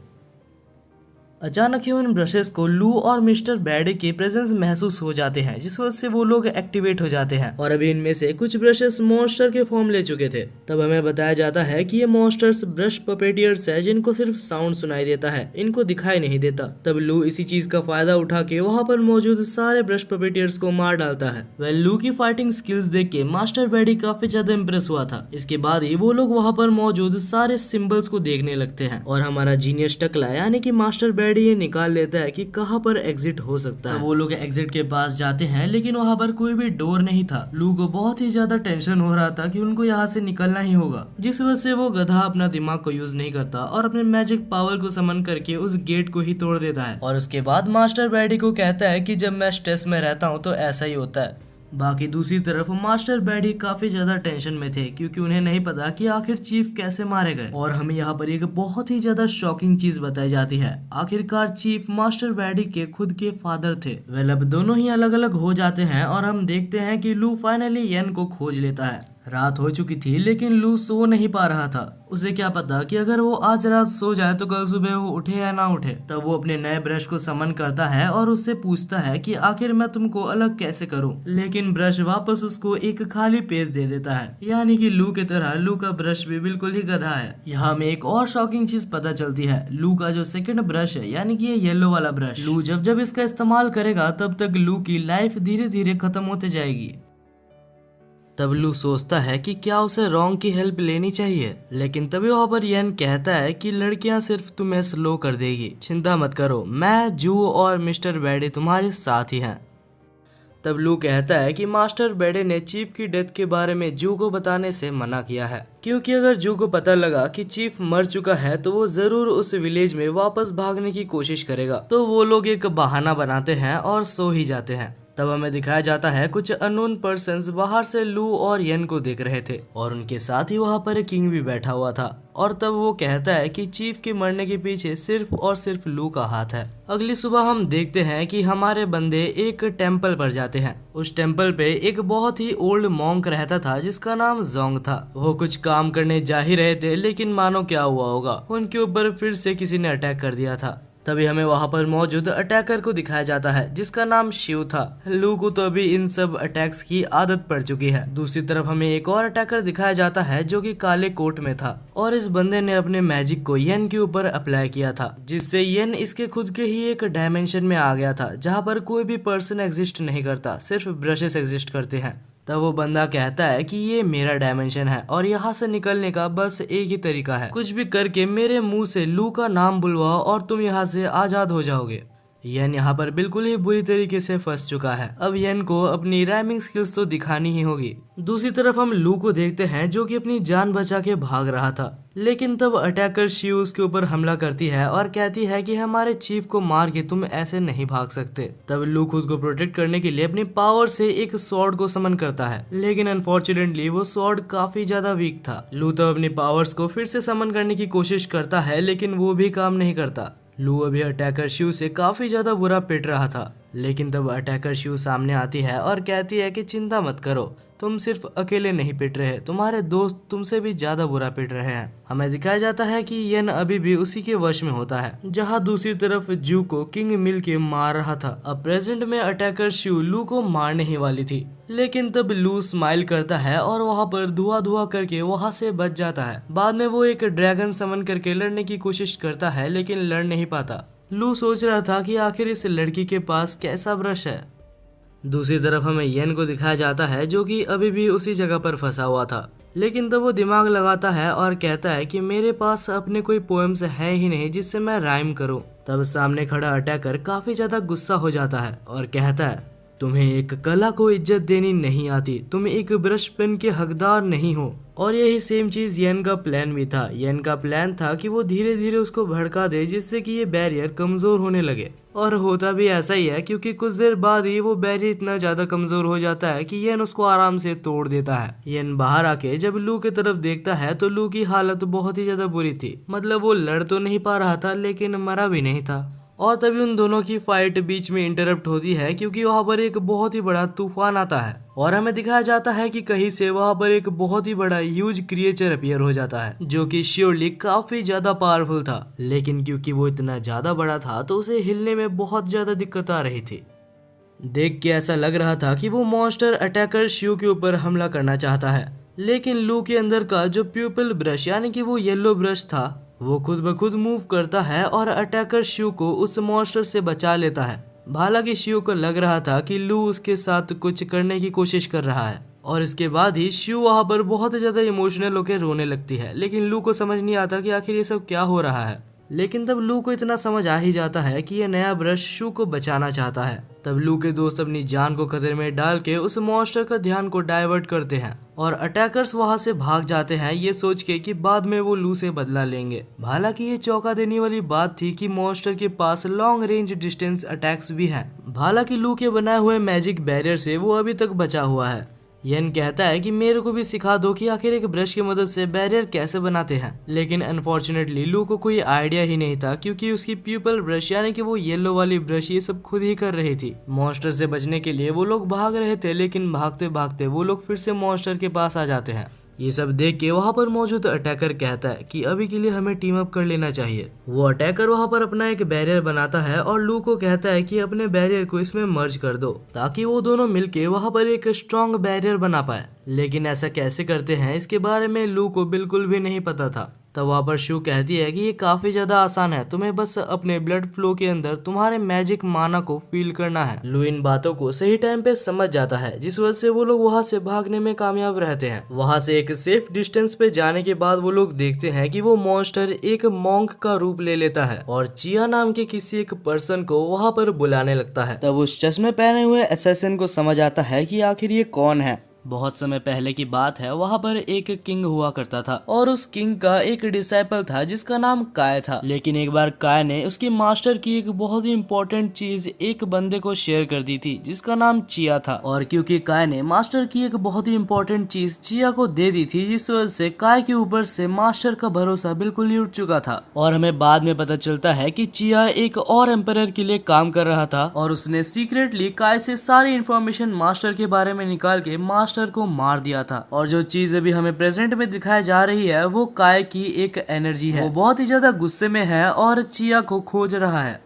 अचानक ही उन ब्रशेस को लू और मिस्टर बैडे के प्रेजेंस महसूस हो जाते हैं, जिस वजह से वो लोग एक्टिवेट हो जाते हैं और अभी इनमें से कुछ ब्रशेस मॉन्स्टर के फॉर्म ले चुके थे। तब हमें बताया जाता है कि ये मॉन्स्टर्स ब्रश पपेटियर्स है जिनको सिर्फ साउंड सुनाई देता है, इनको दिखाई नहीं देता। तब लू इसी चीज का फायदा उठा के वहाँ पर मौजूद सारे ब्रश पपेटियर्स को मार डालता है। लू की फाइटिंग स्किल्स देख के मास्टर बैडी काफी ज्यादा इम्प्रेस हुआ था। इसके बाद ही वो लोग वहाँ पर मौजूद सारे सिंबल्स को देखने लगते हैं और हमारा जीनियस टकला यानी कि मास्टर बैडी ये निकाल लेता है कि कहाँ पर एग्जिट हो सकता है। वो लोग एग्जिट के पास जाते हैं लेकिन वहाँ पर कोई भी डोर नहीं था। लू को बहुत ही ज्यादा टेंशन हो रहा था कि उनको यहाँ से निकलना ही होगा, जिस वजह से वो गधा अपना दिमाग को यूज नहीं करता और अपने मैजिक पावर को समन करके उस गेट को ही तोड़ देता है। और उसके बाद मास्टर बैडी को कहता है कि जब मैं स्ट्रेस में रहता हूँ तो ऐसा ही होता है। बाकी दूसरी तरफ मास्टर बैडी काफी ज्यादा टेंशन में थे क्योंकि उन्हें नहीं पता कि आखिर चीफ कैसे मारे गए। और हमें यहाँ पर एक बहुत ही ज्यादा शॉकिंग चीज बताई जाती है। आखिरकार चीफ मास्टर बैडी के खुद के फादर थे। अब दोनों ही अलग अलग हो जाते हैं और हम देखते हैं कि लू फाइनली येन को खोज लेता है। रात हो चुकी थी लेकिन लू सो नहीं पा रहा था। उसे क्या पता कि अगर वो आज रात सो जाए तो कल सुबह वो उठे या ना उठे। तब वो अपने नए ब्रश को समन करता है और उससे पूछता है कि आखिर मैं तुमको अलग कैसे करूं। लेकिन ब्रश वापस उसको एक खाली पेज दे देता है, यानी कि लू की तरह लू का ब्रश भी बिल्कुल ही गधा है। यहाँ में एक और शॉकिंग चीज पता चलती है। लू का जो सेकंड ब्रश है यानी कि ये येलो वाला ब्रश, लू जब जब इसका इस्तेमाल करेगा तब तक लू की लाइफ धीरे धीरे खत्म होते जाएगी। तब लू सोचता है कि क्या उसे रॉन्ग की हेल्प लेनी चाहिए, लेकिन तभी वहाँ पर येन कहता है कि लड़कियां सिर्फ तुम्हें स्लो कर देगी, चिंता मत करो, मैं जू और मिस्टर बैडे तुम्हारे साथ ही हैं। तब लू कहता है कि मास्टर बैडे ने चीफ की डेथ के बारे में जू को बताने से मना किया है, क्योंकि अगर जू को पता लगा कि चीफ मर चुका है तो वो जरूर उस विलेज में वापस भागने की कोशिश करेगा। तो वो लोग एक बहाना बनाते हैं और सो ही जाते हैं। तब हमें दिखाया जाता है कुछ अननोन पर्सन्स बाहर से लू और येन को देख रहे थे और उनके साथ ही वहाँ पर एक किंग भी बैठा हुआ था। और तब वो कहता है कि चीफ के मरने के पीछे सिर्फ और सिर्फ लू का हाथ है। अगली सुबह हम देखते हैं कि हमारे बंदे एक टेम्पल पर जाते हैं। उस टेम्पल पे एक बहुत ही ओल्ड मॉन्क रहता था जिसका नाम जोंग था। वो कुछ काम करने जा ही रहे थे लेकिन मानो क्या हुआ होगा, उनके ऊपर फिर से किसी ने अटैक कर दिया था। तभी हमें वहाँ पर मौजूद अटैकर को दिखाया जाता है जिसका नाम शिव था। लू को तो अभी इन सब अटैक्स की आदत पड़ चुकी है। दूसरी तरफ हमें एक और अटैकर दिखाया जाता है जो कि काले कोट में था और इस बंदे ने अपने मैजिक को येन के ऊपर अप्लाई किया था, जिससे येन इसके खुद के ही एक डायमेंशन में आ गया था जहाँ पर कोई भी पर्सन एग्जिस्ट नहीं करता, सिर्फ ब्रशेस एग्जिस्ट करते हैं। तब वो बंदा कहता है कि ये मेरा डायमेंशन है और यहाँ से निकलने का बस एक ही तरीका है, कुछ भी करके मेरे मुंह से लू का नाम बुलवाओ और तुम यहाँ से आजाद हो जाओगे। येन यहाँ पर बिल्कुल ही बुरी तरीके से फंस चुका है। अब येन को अपनी राइमिंग स्किल्स तो दिखानी ही होगी। दूसरी तरफ हम लू को देखते हैं जो कि अपनी जान बचा के भाग रहा था, लेकिन तब अटैकर शिव उसके ऊपर हमला करती है और कहती है कि हमारे चीफ को मार के तुम ऐसे नहीं भाग सकते। तब लू खुद को प्रोटेक्ट करने के लिए अपनी पावर से एक स्वॉर्ड को समन करता है, लेकिन अनफॉर्चुनेटली वो स्वॉर्ड काफी ज्यादा वीक था। लू तब अपनी पावर्स को फिर से समन करने की कोशिश करता है लेकिन वो भी काम नहीं करता। लू अभी अटैकर शिव से काफी ज्यादा बुरा पिट रहा था, लेकिन तब अटैकर शिव सामने आती है और कहती है कि चिंता मत करो, तुम सिर्फ अकेले नहीं पिट रहे, तुम्हारे दोस्त तुमसे भी ज्यादा बुरा पिट रहे हैं। हमें दिखाया जाता है कि येन अभी भी उसी के वश में होता है, जहां दूसरी तरफ जू को किंग मिल के मार रहा था। अब प्रेजेंट में अटैकर शिव लू को मारने ही वाली थी, लेकिन तब लू स्माइल करता है और वहां पर धुआं धुआं करके वहां से बच जाता है। बाद में वो एक ड्रैगन समन करके लड़ने की कोशिश करता है लेकिन लड़ नहीं पाता। लू सोच रहा था कि आखिर इस लड़की के पास कैसा ब्रश है। दूसरी तरफ हमें येन को दिखाया जाता है जो कि अभी भी उसी जगह पर फंसा हुआ था, लेकिन तब वो दिमाग लगाता है और कहता है कि मेरे पास अपने कोई पोएम्स है ही नहीं जिससे मैं राइम करूं। तब सामने खड़ा अटैकर काफी ज्यादा गुस्सा हो जाता है और कहता है तुम्हें एक कला को इज्जत देनी नहीं आती, तुम एक ब्रश पेन के हकदार नहीं हो। और यही सेम चीज येन का प्लान भी था। येन का प्लान था कि वो धीरे धीरे उसको भड़का दे जिससे कि ये बैरियर कमजोर होने लगे, और होता भी ऐसा ही है क्योंकि कुछ देर बाद ही वो बैरियर इतना ज्यादा कमजोर हो जाता है कि येन उसको आराम से तोड़ देता है। येन बाहर आके जब लू की तरफ देखता है तो लू की हालत बहुत ही ज्यादा बुरी थी। मतलब वो लड़ तो नहीं पा रहा था लेकिन मरा भी नहीं था। और तभी उन दोनों की फाइट बीच में इंटरप्ट होती है क्योंकि वहाँ पर एक बहुत ही बड़ा तूफान आता है और हमें दिखाया जाता है कि कहीं से वहाँ पर एक बहुत ही बड़ा ह्यूज क्रिएचर अपीयर हो जाता है जो कि श्योरली काफी ज्यादा पावरफुल था, लेकिन क्योंकि वो इतना ज्यादा बड़ा था तो उसे हिलने में बहुत ज्यादा दिक्कत आ रही थी। देख के ऐसा लग रहा था कि वो मॉन्स्टर अटैकर शिव के ऊपर हमला करना चाहता है, लेकिन लू के अंदर का जो प्यूपिल ब्रश यानी कि वो येलो ब्रश था वो खुद ब खुद मूव करता है और अटैकर शिव को उस मॉन्स्टर से बचा लेता है। हालांकि शिव को लग रहा था कि लू उसके साथ कुछ करने की कोशिश कर रहा है और इसके बाद ही शिव वहाँ पर बहुत ज्यादा इमोशनल होकर रोने लगती है, लेकिन लू को समझ नहीं आता कि आखिर ये सब क्या हो रहा है। लेकिन तब लू को इतना समझ आ ही जाता है कि यह नया ब्रश शिव को बचाना चाहता है। तब लू के दोस्त अपनी जान को खतरे में डाल के उस मॉन्स्टर का ध्यान को डाइवर्ट करते हैं और अटैकर्स वहां से भाग जाते हैं ये सोच के कि बाद में वो लू से बदला लेंगे। हालांकि ये चौंका देने वाली बात थी कि मॉन्स्टर के पास लॉन्ग रेंज डिस्टेंस अटैक्स भी हैं। हालांकि लू के बनाए हुए मैजिक बैरियर से वो अभी तक बचा हुआ है। येन कहता है कि मेरे को भी सिखा दो कि आखिर एक ब्रश की मदद से बैरियर कैसे बनाते हैं, लेकिन अनफॉर्चुनेटली लू को कोई आइडिया ही नहीं था क्योंकि उसकी प्यूपल ब्रश यानी कि वो येलो वाली ब्रश ये सब खुद ही कर रही थी। मॉन्स्टर से बचने के लिए वो लोग भाग रहे थे, लेकिन भागते भागते वो लोग फिर से मॉन्स्टर के पास आ जाते हैं। ये सब देख के वहाँ पर मौजूद अटैकर कहता है कि अभी के लिए हमें टीम अप कर लेना चाहिए। वो अटैकर वहाँ पर अपना एक बैरियर बनाता है और लू को कहता है कि अपने बैरियर को इसमें मर्ज कर दो ताकि वो दोनों मिलके वहाँ पर एक स्ट्रॉन्ग बैरियर बना पाए। लेकिन ऐसा कैसे करते हैं इसके बारे में लू को बिल्कुल भी नहीं पता था। तब वहाँ पर शिव कहती है कि ये काफी ज्यादा आसान है, तुम्हें बस अपने ब्लड फ्लो के अंदर तुम्हारे मैजिक माना को फील करना है। लू इन बातों को सही टाइम पे समझ जाता है जिस वजह से वो लोग वहाँ से भागने में कामयाब रहते हैं। वहाँ से एक सेफ डिस्टेंस पे जाने के बाद वो लोग देखते हैं कि वो मॉन्स्टर एक मॉन्क का रूप ले लेता है और चिया नाम के किसी एक पर्सन को वहाँ पर बुलाने लगता है। तब उस चश्मे पहने हुए असैसिन को समझ आता है कि आखिर ये कौन है। बहुत समय पहले की बात है, वहाँ पर एक किंग हुआ करता था और उस किंग का एक डिसाइपल था जिसका नाम काय था। लेकिन एक बार काय ने उसके मास्टर की एक बहुत ही इम्पोर्टेंट चीज एक बंदे को शेयर कर दी थी जिसका नाम चिया था। और क्योंकि काय ने मास्टर की एक बहुत ही इम्पोर्टेंट चीज चिया को दे दी थी, जिस वजह से काय के ऊपर से मास्टर का भरोसा बिल्कुल ही उठ चुका था। और हमें बाद में पता चलता है कि चिया एक और एम्परर के लिए काम कर रहा था और उसने सीक्रेटली काय से सारी इन्फॉर्मेशन मास्टर के बारे में निकाल के मास्टर को मार दिया था। और जो चीज अभी हमें प्रेजेंट में दिखाई जा रही है वो काय की एक एनर्जी है। वो बहुत ही ज्यादा गुस्से में है और चिया को खोज रहा है।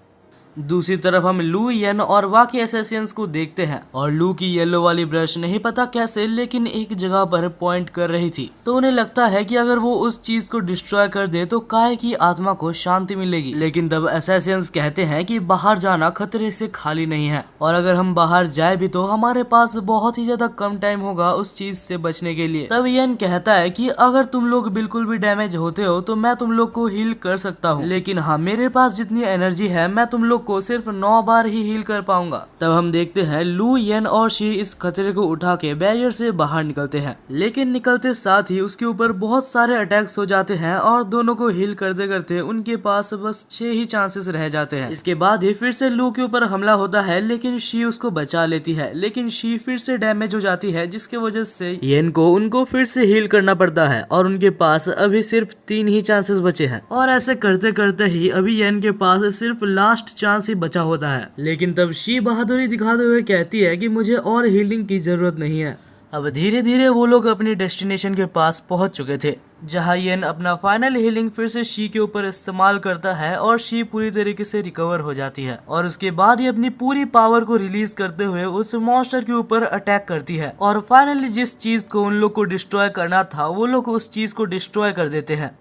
दूसरी तरफ हम लू, येन और बाकी असैसिन्स को देखते हैं और लू की येलो वाली ब्रश नहीं पता कैसे लेकिन एक जगह पर पॉइंट कर रही थी, तो उन्हें लगता है कि अगर वो उस चीज को डिस्ट्रॉय कर दे तो काय की आत्मा को शांति मिलेगी। लेकिन तब असैसिन्स कहते हैं कि बाहर जाना खतरे से खाली नहीं है और अगर हम बाहर जाए भी तो हमारे पास बहुत ही ज्यादा कम टाइम होगा उस चीज से बचने के लिए। तब येन कहता है कि अगर तुम लोग बिल्कुल भी डैमेज होते हो तो मैं तुम लोग को हील कर सकता हूँ, लेकिन हाँ मेरे पास जितनी एनर्जी है मैं तुम लोग को सिर्फ 9 बार ही हील कर पाऊंगा। तब हम देखते हैं लू, येन और शी इस खतरे को उठा के बैरियर से बाहर निकलते हैं, लेकिन निकलते साथ ही उसके ऊपर बहुत सारे अटैक्स हो जाते हैं और दोनों को हील करते करते उनके पास बस 6 ही चांसेस रह जाते हैं। इसके बाद ही फिर से लू के ऊपर हमला होता है लेकिन शी उसको बचा लेती है, लेकिन शी फिर से डैमेज हो जाती है जिसकी वजह से येन को उनको फिर से हील करना पड़ता है और उनके पास अभी सिर्फ 3 ही चांसेस बचे हैं। और ऐसे करते करते ही अभी येन के पास सिर्फ लास्ट चांस ही बचा होता है। लेकिन तब शी बहादुरी दिखाते हुए कहती है कि मुझे और हीलिंग की जरूरत नहीं है। अब धीरे धीरे वो लोग अपनी डेस्टिनेशन के पास पहुंच चुके थे, जहां येन अपना फाइनल हीलिंग फिर से शी के ऊपर इस्तेमाल करता है और शी पूरी तरीके से रिकवर हो जाती है और उसके बाद ही अपनी पूरी पावर को रिलीज करते हुए उस मॉन्स्टर के ऊपर अटैक करती है और फाइनली जिस चीज को उन लोग को डिस्ट्रॉय करना था वो लोग उस चीज को डिस्ट्रॉय कर देते हैं।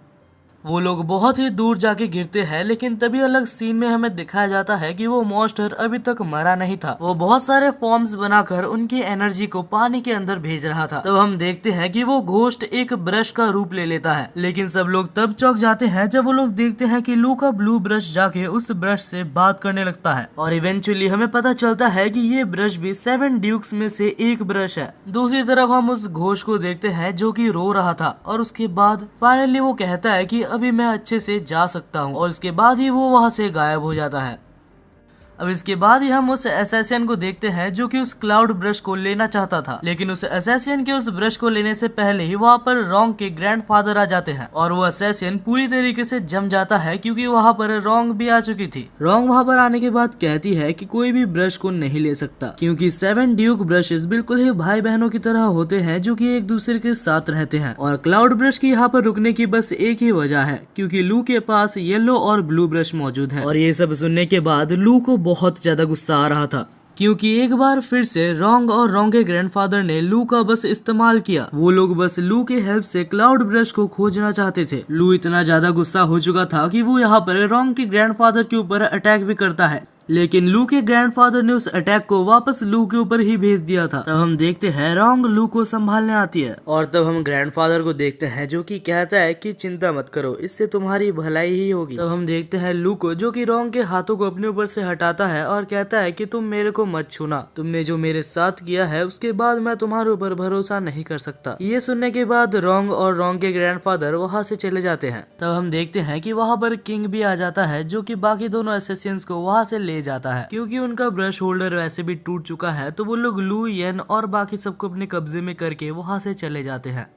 वो लोग बहुत ही दूर जाके गिरते हैं, लेकिन तभी अलग सीन में हमें दिखाया जाता है कि वो मॉन्स्टर अभी तक मरा नहीं था। वो बहुत सारे फॉर्म्स बनाकर उनकी एनर्जी को पानी के अंदर भेज रहा था। तब हम देखते हैं कि वो घोस्ट एक ब्रश का रूप ले लेता है, लेकिन सब लोग तब चौंक जाते हैं जब वो लोग देखते हैं कि लू का ब्लू ब्रश जाके उस ब्रश से बात करने लगता है और इवेंचुअली हमें पता चलता है कि ये ब्रश भी 7 ड्यूक्स में से एक ब्रश है। दूसरी तरफ हम उस घोस्ट को देखते हैं जो कि रो रहा था और उसके बाद फाइनली वो कहता है कि अभी मैं अच्छे से जा सकता हूँ और उसके बाद ही वो वहाँ से गायब हो जाता है। अब इसके बाद ही हम उस असैसिन को देखते हैं जो कि उस क्लाउड ब्रश को लेना चाहता था, लेकिन उस असैसिन के उस ब्रश को लेने से पहले ही वहाँ पर रोंग के ग्रैंडफादर आ जाते हैं और वो असैसिन पूरी तरीके से जम जाता है क्योंकि वहाँ पर रोंग भी आ चुकी थी। रोंग वहाँ पर आने के बाद कहती है कि कोई भी ब्रश को नहीं ले सकता क्योंकि 7 ड्यूक ब्रशेस बिल्कुल ही भाई बहनों की तरह होते हैं जो कि एक दूसरे के साथ रहते हैं। और क्लाउड ब्रश की यहाँ पर रुकने की बस एक ही वजह है क्योंकि लू के पास येलो और ब्लू ब्रश मौजूद है। और ये सब सुनने के बाद लू को बहुत ज्यादा गुस्सा आ रहा था क्योंकि एक बार फिर से रोंग और रोंग के ग्रैंडफादर ने लू का बस इस्तेमाल किया। वो लोग बस लू के हेल्प से क्लाउड ब्रश को खोजना चाहते थे। लू इतना ज्यादा गुस्सा हो चुका था कि वो यहाँ पर रोंग के ग्रैंडफादर के ऊपर अटैक भी करता है, लेकिन लू के ग्रैंडफादर ने उस अटैक को वापस लू के ऊपर ही भेज दिया था। तब हम देखते हैं रोंग लू को संभालने आती है और तब हम ग्रैंडफादर को देखते हैं जो कि कहता है कि चिंता मत करो, इससे तुम्हारी भलाई ही होगी। तब हम देखते हैं लू को जो कि रोंग के हाथों को अपने ऊपर से हटाता है और कहता है कि तुम मेरे को मत छूना, तुमने जो मेरे साथ किया है उसके बाद मैं तुम्हारे ऊपर भरोसा नहीं कर सकता। ये सुनने के बाद रोंग और रोंग के ग्रैंडफादर वहाँ से चले जाते हैं। तब हम देखते हैं कि वहाँ पर किंग भी आ जाता है जो कि बाकी दोनों असैसिन्स को वहाँ से ले जाता है क्योंकि उनका ब्रश होल्डर वैसे भी टूट चुका है। तो वो लोग लू, येन और बाकी सबको अपने कब्जे में करके वहां से चले जाते हैं।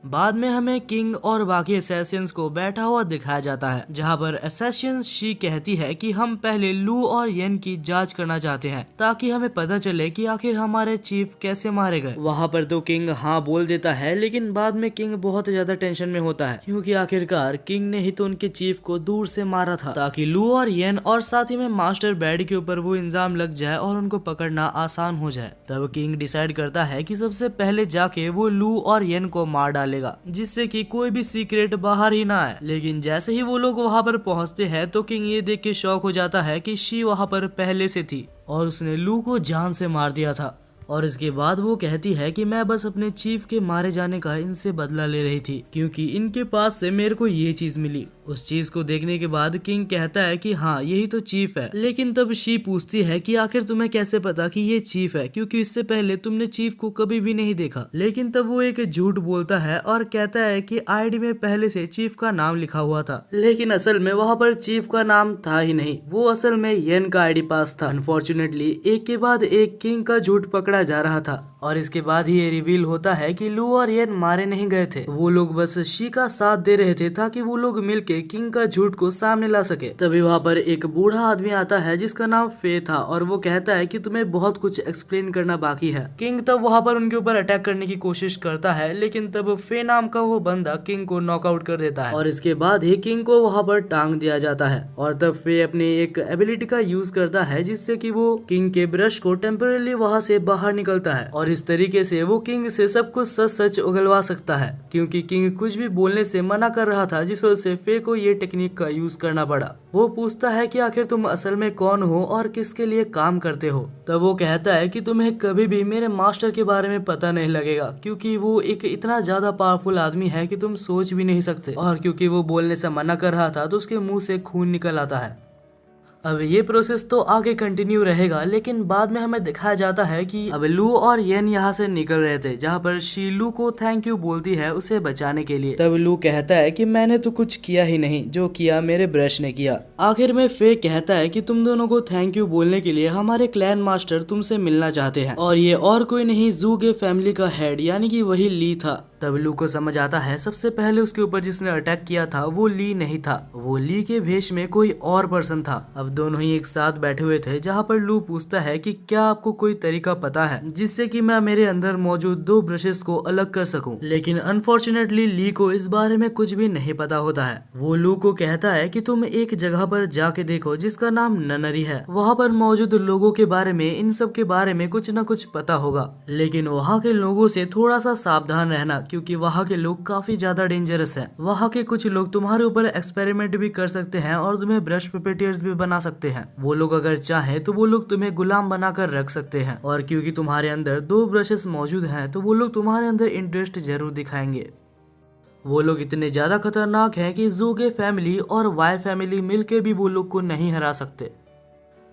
बाद में हमें किंग और बाकी असैसिन्स को बैठा हुआ दिखाया जाता है जहां पर असैसिन शी कहती है कि हम पहले लू और येन की जांच करना चाहते हैं ताकि हमें पता चले कि आखिर हमारे चीफ कैसे मारे गए। वहां पर तो किंग हाँ बोल देता है, लेकिन बाद में किंग बहुत ज्यादा टेंशन में होता है क्योंकि आखिरकार किंग ने ही तो उनके चीफ को दूर से मारा था ताकि लू और येन और साथ ही में मास्टर बैड के ऊपर वो इल्जाम लग जाए और उनको पकड़ना आसान हो जाए। तब किंग डिसाइड करता है कि सबसे पहले जाके वो लू और येन को मार डाले जिससे कि कोई भी सीक्रेट बाहर ही ना आए। लेकिन जैसे ही वो लोग वहां पर पहुंचते हैं तो किंग ये देख के शॉक हो जाता है कि शी वहां पर पहले से थी और उसने लू को जान से मार दिया था। और इसके बाद वो कहती है कि मैं बस अपने चीफ के मारे जाने का इनसे बदला ले रही थी क्योंकि इनके पास से मेरे को ये चीज मिली। उस चीज को देखने के बाद किंग कहता है कि हाँ यही तो चीफ है। लेकिन तब शी पूछती है कि आखिर तुम्हें कैसे पता कि ये चीफ है क्योंकि इससे पहले तुमने चीफ को कभी भी नहीं देखा। लेकिन तब वो एक झूठ बोलता है और कहता है कि आईडी में पहले से चीफ का नाम लिखा हुआ था, लेकिन असल में वहाँ पर चीफ का नाम था ही नहीं, वो असल में येन का आईडी पास था। अनफॉर्चुनेटली एक के बाद एक किंग का झूठ पकड़ा जा रहा था और इसके बाद ही ये रिवील होता है कि लू और येन मारे नहीं गए थे, वो लोग बस शी का साथ दे रहे थे ताकि वो लोग मिलके किंग का झूठ को सामने ला सके। तभी वहाँ पर एक बूढ़ा आदमी आता है जिसका नाम फे था और वो कहता है कि तुम्हें बहुत कुछ एक्सप्लेन करना बाकी है। किंग तब वहाँ पर उनके ऊपर अटैक करने की कोशिश करता है, लेकिन तब फे नाम का वो बंदा किंग को नॉकआउट कर देता है और इसके बाद ही किंग को वहाँ पर टांग दिया जाता है। और तब फे अपनी एक एबिलिटी का यूज करता है जिससे कि वो किंग के ब्रश को टेम्पररी वहाँ से बाहर निकलता है और इस तरीके से वो किंग से सब कुछ सच सच उगलवा सकता है क्योंकि किंग कुछ भी बोलने से मना कर रहा था, जिस वजह से फे को ये टेक्निक का यूज करना पड़ा। वो पूछता है कि आखिर तुम असल में कौन हो और किसके लिए काम करते हो। तब वो कहता है कि तुम्हें कभी भी मेरे मास्टर के बारे में पता नहीं लगेगा क्योंकि वो एक इतना ज्यादा पावरफुल आदमी है कि तुम सोच भी नहीं सकते। और क्योंकि वो बोलने से मना कर रहा था तो उसके मुंह से खून निकल आता है। अब ये प्रोसेस तो आगे कंटिन्यू रहेगा, लेकिन बाद में हमें दिखाया जाता है कि अब लू और येन यहाँ से निकल रहे थे जहाँ पर शी लू को थैंक यू बोलती है उसे बचाने के लिए। तब लू कहता है कि मैंने तो कुछ किया ही नहीं, जो किया मेरे ब्रश ने किया। आखिर में फे कहता है कि तुम दोनों को थैंक यू बोलने के लिए हमारे क्लैन मास्टर तुमसे मिलना चाहते हैं और ये और कोई नहीं ज़ूगे फैमिली का हेड यानी कि वही ली था। तब लू को समझ आता है सबसे पहले उसके ऊपर जिसने अटैक किया था वो ली नहीं था, वो ली के भेष में कोई और पर्सन था। अब दोनों ही एक साथ बैठे हुए थे जहाँ पर लू पूछता है कि क्या आपको कोई तरीका पता है जिससे कि मैं मेरे अंदर मौजूद 2 ब्रशेस को अलग कर सकूं। लेकिन अनफॉर्चुनेटली ली को इस बारे में कुछ भी नहीं पता होता है। वो लू को कहता है कि तुम एक जगह पर जाके देखो जिसका नाम ननरी है, वहाँ पर मौजूद लोगों के बारे में इन सब के बारे में कुछ न कुछ पता होगा, लेकिन वहाँ के लोगों से थोड़ा सा सावधान रहना क्योंकि वहाँ के लोग काफी ज्यादा डेंजरस हैं। वहाँ के कुछ लोग तुम्हारे ऊपर एक्सपेरिमेंट भी कर सकते हैं और तुम्हें ब्रश पेपेटियर्स भी बना सकते हैं। वो लोग अगर चाहे तो वो लोग तुम्हें गुलाम बनाकर रख सकते हैं और क्योंकि तुम्हारे अंदर 2 ब्रशेस मौजूद हैं तो वो लोग तुम्हारे अंदर इंटरेस्ट जरूर दिखाएंगे। वो लोग इतने ज्यादा खतरनाक हैं कि ज़ूगे फैमिली और वाई फैमिली मिलके भी वो लोग को नहीं हरा सकते।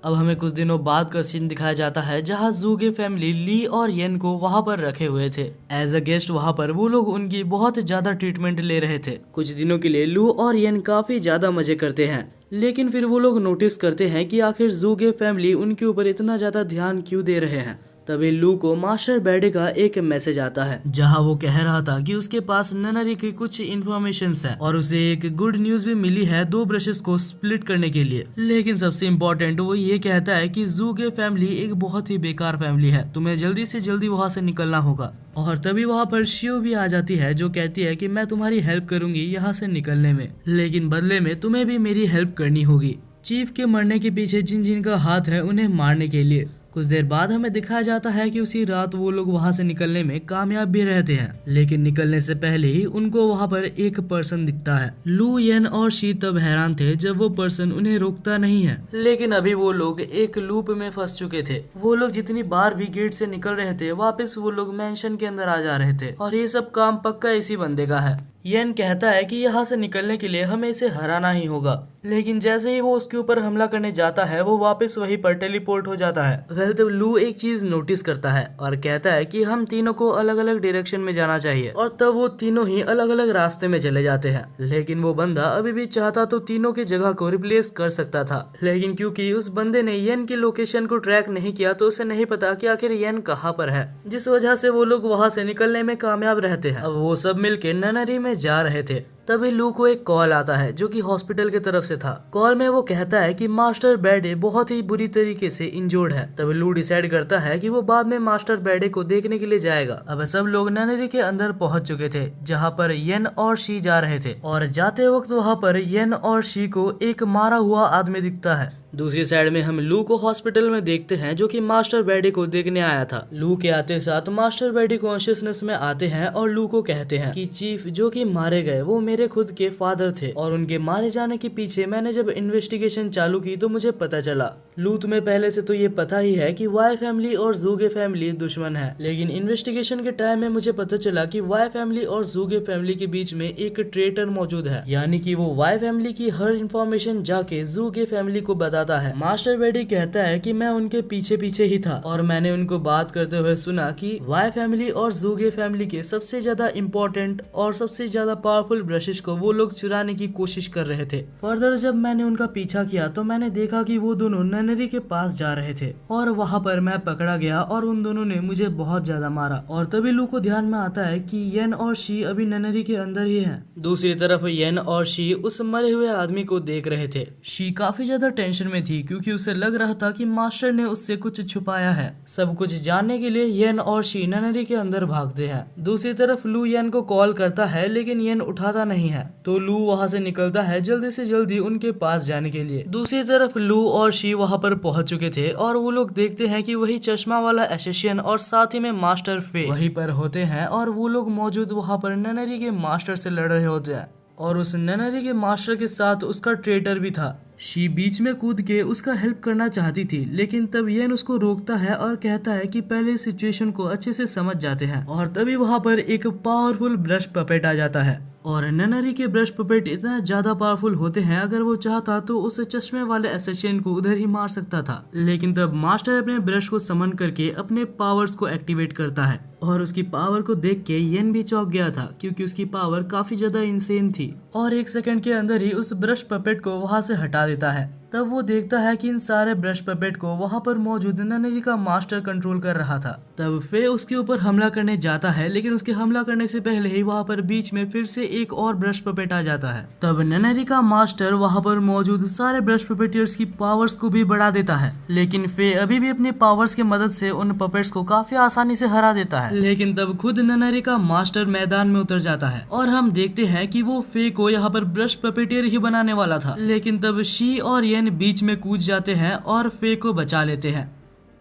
अब हमें कुछ दिनों बाद का सीन दिखाया जाता है जहाँ ज़ूगे फैमिली ली और येन को वहाँ पर रखे हुए थे एज अ गेस्ट। वहाँ पर वो लोग उनकी बहुत ज्यादा ट्रीटमेंट ले रहे थे। कुछ दिनों के लिए लू और येन काफी ज्यादा मजे करते हैं, लेकिन फिर वो लोग नोटिस करते हैं कि आखिर जू के फैमिली उनके ऊपर इतना ज्यादा ध्यान क्यों दे रहे हैं। तभी लू को मास्टर बैडे का एक मैसेज आता है जहां वो कह रहा था कि उसके पास ननरी की कुछ इन्फॉर्मेशन है और उसे एक गुड न्यूज भी मिली है 2 ब्रशेस को स्प्लिट करने के लिए। लेकिन सबसे इम्पोर्टेंट वो ये कहता है कि जू के फैमिली एक बहुत ही बेकार फैमिली है, तुम्हें जल्दी से जल्दी वहाँ से निकलना होगा। और तभी वहाँ पर शियो भी आ जाती है जो कहती है कि मैं तुम्हारी हेल्प करूंगी यहाँ से निकलने में, लेकिन बदले में तुम्हें भी मेरी हेल्प करनी होगी। चीफ के मरने के पीछे जिन जिन का हाथ है उन्हें मारने के लिए। कुछ देर बाद हमें दिखाया जाता है कि उसी रात वो लोग वहाँ से निकलने में कामयाब भी रहते हैं, लेकिन निकलने से पहले ही उनको वहाँ पर एक पर्सन दिखता है। लू, येन और शी तब हैरान थे जब वो पर्सन उन्हें रोकता नहीं है, लेकिन अभी वो लोग एक लूप में फंस चुके थे। वो लोग जितनी बार भी गेट से निकल रहे थे वापस वो लोग मेंशन के अंदर आ जा रहे थे और ये सब काम पक्का इसी बंदे का है। येन कहता है कि यहाँ से निकलने के लिए हमें इसे हराना ही होगा, लेकिन जैसे ही वो उसके ऊपर हमला करने जाता है वो वापस वहीं पर टेलीपोर्ट हो जाता है। वेल तब लू एक चीज नोटिस करता है और कहता है कि हम तीनों को अलग अलग डायरेक्शन में जाना चाहिए और तब वो तीनों ही अलग अलग रास्ते में चले जाते हैं। लेकिन वो बंदा अभी भी चाहता तो तीनों की जगह को रिप्लेस कर सकता था, लेकिन क्योंकि उस बंदे ने येन की लोकेशन को ट्रैक नहीं किया तो उसे नहीं पता कि आखिर येन कहाँ पर है, जिस वजह से वो लोग वहाँ से निकलने में कामयाब रहते हैं। अब वो सब मिलके ननरी में जा रहे थे। तभी लू को एक कॉल आता है जो कि हॉस्पिटल की तरफ से था। कॉल में वो कहता है कि मास्टर बैडे बहुत ही बुरी तरीके से इंजर्ड है। तभी लू डिसाइड करता है कि वो बाद में मास्टर बैडे को देखने के लिए जाएगा। अब सब लोग ननरी के अंदर पहुंच चुके थे जहां पर येन और शी जा रहे थे और जाते वक्त वहां पर येन और शी को एक मारा हुआ आदमी दिखता है। दूसरी साइड में हम लू को हॉस्पिटल में देखते हैं जो कि मास्टर बैडे को देखने आया था। लू के आते साथ मास्टर बैडे कॉन्शियसनेस में आते हैं और लू को कहते हैं कि चीफ जो कि मारे गए वो मेरे खुद के फादर थे और उनके मारे जाने के पीछे मैंने जब इन्वेस्टिगेशन चालू की तो मुझे पता चला। लू तुम्हें पहले से तो ये पता ही है कि वाई फैमिली और जू के फैमिली दुश्मन है, लेकिन इन्वेस्टिगेशन के टाइम में मुझे पता चला कि वाई फैमिली और जू के फैमिली के बीच में एक ट्रेटर मौजूद है, यानी कि वो वाई फैमिली की हर इंफॉर्मेशन जाके जू के फैमिली को बताता है। मास्टर बैडी कहता है कि मैं उनके पीछे पीछे ही था और मैंने उनको बात करते हुए सुना कि वाई फैमिली और जू के फैमिली के सबसे ज्यादा इम्पोर्टेंट और सबसे ज्यादा पावरफुल ब्रशेस को वो लोग चुराने की कोशिश कर रहे थे। फर्दर जब मैंने उनका पीछा किया तो मैंने देखा कि वो दोनों ननरी के पास जा रहे थे और वहाँ पर मैं पकड़ा गया और उन दोनों ने मुझे बहुत ज्यादा मारा। और तभी लू को ध्यान में आता है कि येन और शी अभी ननरी के अंदर ही हैं। दूसरी तरफ येन और शी उस मरे हुए आदमी को देख रहे थे। शी काफी ज्यादा टेंशन में थी क्योंकि उसे लग रहा था कि मास्टर ने उससे कुछ छुपाया है। सब कुछ जानने के लिए येन और शी ननरी के अंदर भागते हैं। दूसरी तरफ लू येन को कॉल करता है लेकिन येन उठाता नहीं है, तो लू वहाँ से निकलता है जल्दी से जल्दी उनके पास जाने के लिए। दूसरी तरफ लू और शी वहाँ पर पहुंच चुके थे और वो लोग देखते हैं कि वही चश्मा वाला एसेसियन और साथ ही में मास्टर फे वहीं पर होते हैं और वो लोग मौजूद वहाँ पर ननरी के मास्टर से लड़ रहे होते हैं और उस ननरी के मास्टर के साथ उसका ट्रेटर भी था। शी बीच में कूद के उसका हेल्प करना चाहती थी, लेकिन तब येन उसको रोकता है और कहता है कि पहले सिचुएशन को अच्छे से समझ जाते हैं। और तभी वहाँ पर एक पावरफुल ब्रश पपेट आ जाता है और ननरी के ब्रश पपेट इतना ज्यादा पावरफुल होते हैं अगर वो चाहता तो उस चश्मे वाले एसेसियन को उधर ही मार सकता था। लेकिन तब मास्टर अपने ब्रश को समन करके अपने पावर्स को एक्टिवेट करता है और उसकी पावर को देख के येन भी चौंक गया था क्योंकि उसकी पावर काफी ज्यादा इंसेन थी और 1 सेकंड के अंदर ही उस ब्रश पपेट को वहाँ से हटा देता है। तब वो देखता है कि इन सारे ब्रश पपेट को वहाँ पर मौजूद ननरी का मास्टर कंट्रोल कर रहा था। तब फे उसके ऊपर हमला करने जाता है, लेकिन उसके हमला करने से पहले ही वहाँ पर बीच में फिर से एक और ब्रश पपेट आ जाता है। तब ननरी का मास्टर वहाँ पर मौजूद सारे ब्रश पपेटियर्स की पावर्स को भी बढ़ा देता है, लेकिन फे अभी भी अपनी पावर्स की मदद से उन पपेट्स को काफी आसानी से हरा देता है। लेकिन तब खुद ननरी का मास्टर मैदान में उतर जाता है और हम देखते हैं कि वो फे को यहाँ पर ब्रश पपेटियर ही बनाने वाला था, लेकिन तब शी और येन बीच में कूद जाते हैं और फे को बचा लेते हैं।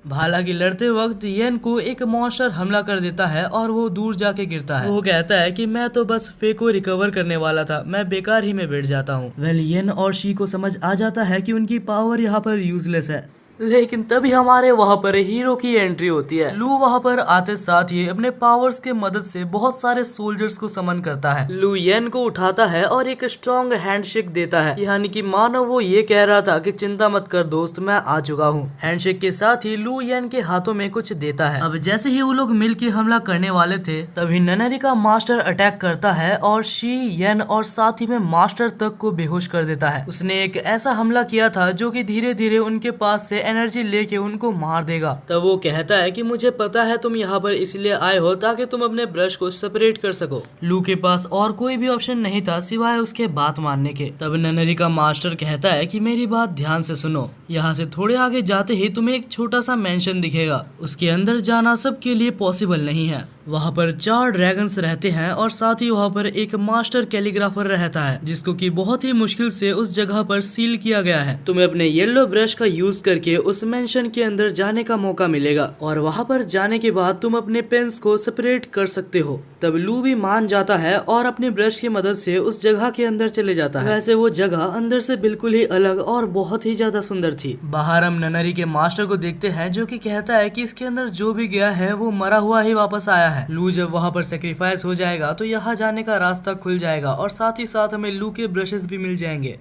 हालांकि लड़ते वक्त येन को एक मॉन्स्टर हमला कर देता है और वो दूर जाके गिरता है। वो कहता है कि मैं तो बस फे को रिकवर करने वाला था, मैं बेकार ही में बैठ जाता हूँ। वेल येन और शी को समझ आ जाता है कि उनकी पावर यहाँ पर यूजलेस है लेकिन तभी हमारे वहाँ पर हीरो की एंट्री होती है। लू वहाँ पर आते साथ ही अपने पावर्स के मदद से बहुत सारे सोल्जर्स को समन करता है। लू येन को उठाता है और एक स्ट्रॉन्ग हैंडशेक देता है, यानी कि मानो वो ये कह रहा था कि चिंता मत कर दोस्त, मैं आ चुका हूँ। हैंडशेक के साथ ही लू येन के हाथों में कुछ देता है। अब जैसे ही वो लोग मिलकर हमला करने वाले थे तभी ननरी का मास्टर अटैक करता है और शी, येन और साथ ही में मास्टर तक को बेहोश कर देता है। उसने एक ऐसा हमला किया था जो कि धीरे धीरे उनके पास से एनर्जी लेके उनको मार देगा। तब वो कहता है कि मुझे पता है तुम यहाँ पर इसलिए आए हो ताकि तुम अपने ब्रश को सेपरेट कर सको। लू के पास और कोई भी ऑप्शन नहीं था सिवाय उसके बात मानने के। तब ननरी का मास्टर कहता है कि मेरी बात ध्यान से सुनो, यहाँ से थोड़े आगे जाते ही तुम्हें एक छोटा सा मेंशन दिखेगा, उसके अंदर जाना सबके लिए पॉसिबल नहीं है। वहाँ पर 4 ड्रैगन्स रहते हैं और साथ ही वहाँ पर एक मास्टर कैलीग्राफर रहता है जिसको कि बहुत ही मुश्किल से उस जगह पर सील किया गया है। तुम्हें अपने येलो ब्रश का यूज करके उस मेंशन के अंदर जाने का मौका मिलेगा और वहाँ पर जाने के बाद तुम अपने पेन्स को सेपरेट कर सकते हो। तब लू भी मान जाता है और अपनी ब्रश की मदद से उस जगह के अंदर चले जाता है। वैसे वो जगह अंदर से बिल्कुल ही अलग और बहुत ही ज्यादा सुंदर थी। बाहर हम ननरी के मास्टर को देखते हैं जो कि कहता है कि इसके अंदर जो भी गया है वो मरा हुआ ही वापस आया है। लू जब वहाँ पर सेक्रीफाइस हो जाएगा तो यहाँ जाने का रास्ता खुल जाएगा और साथ ही साथ हमें लू के ब्रशेस भी मिल जाएंगे।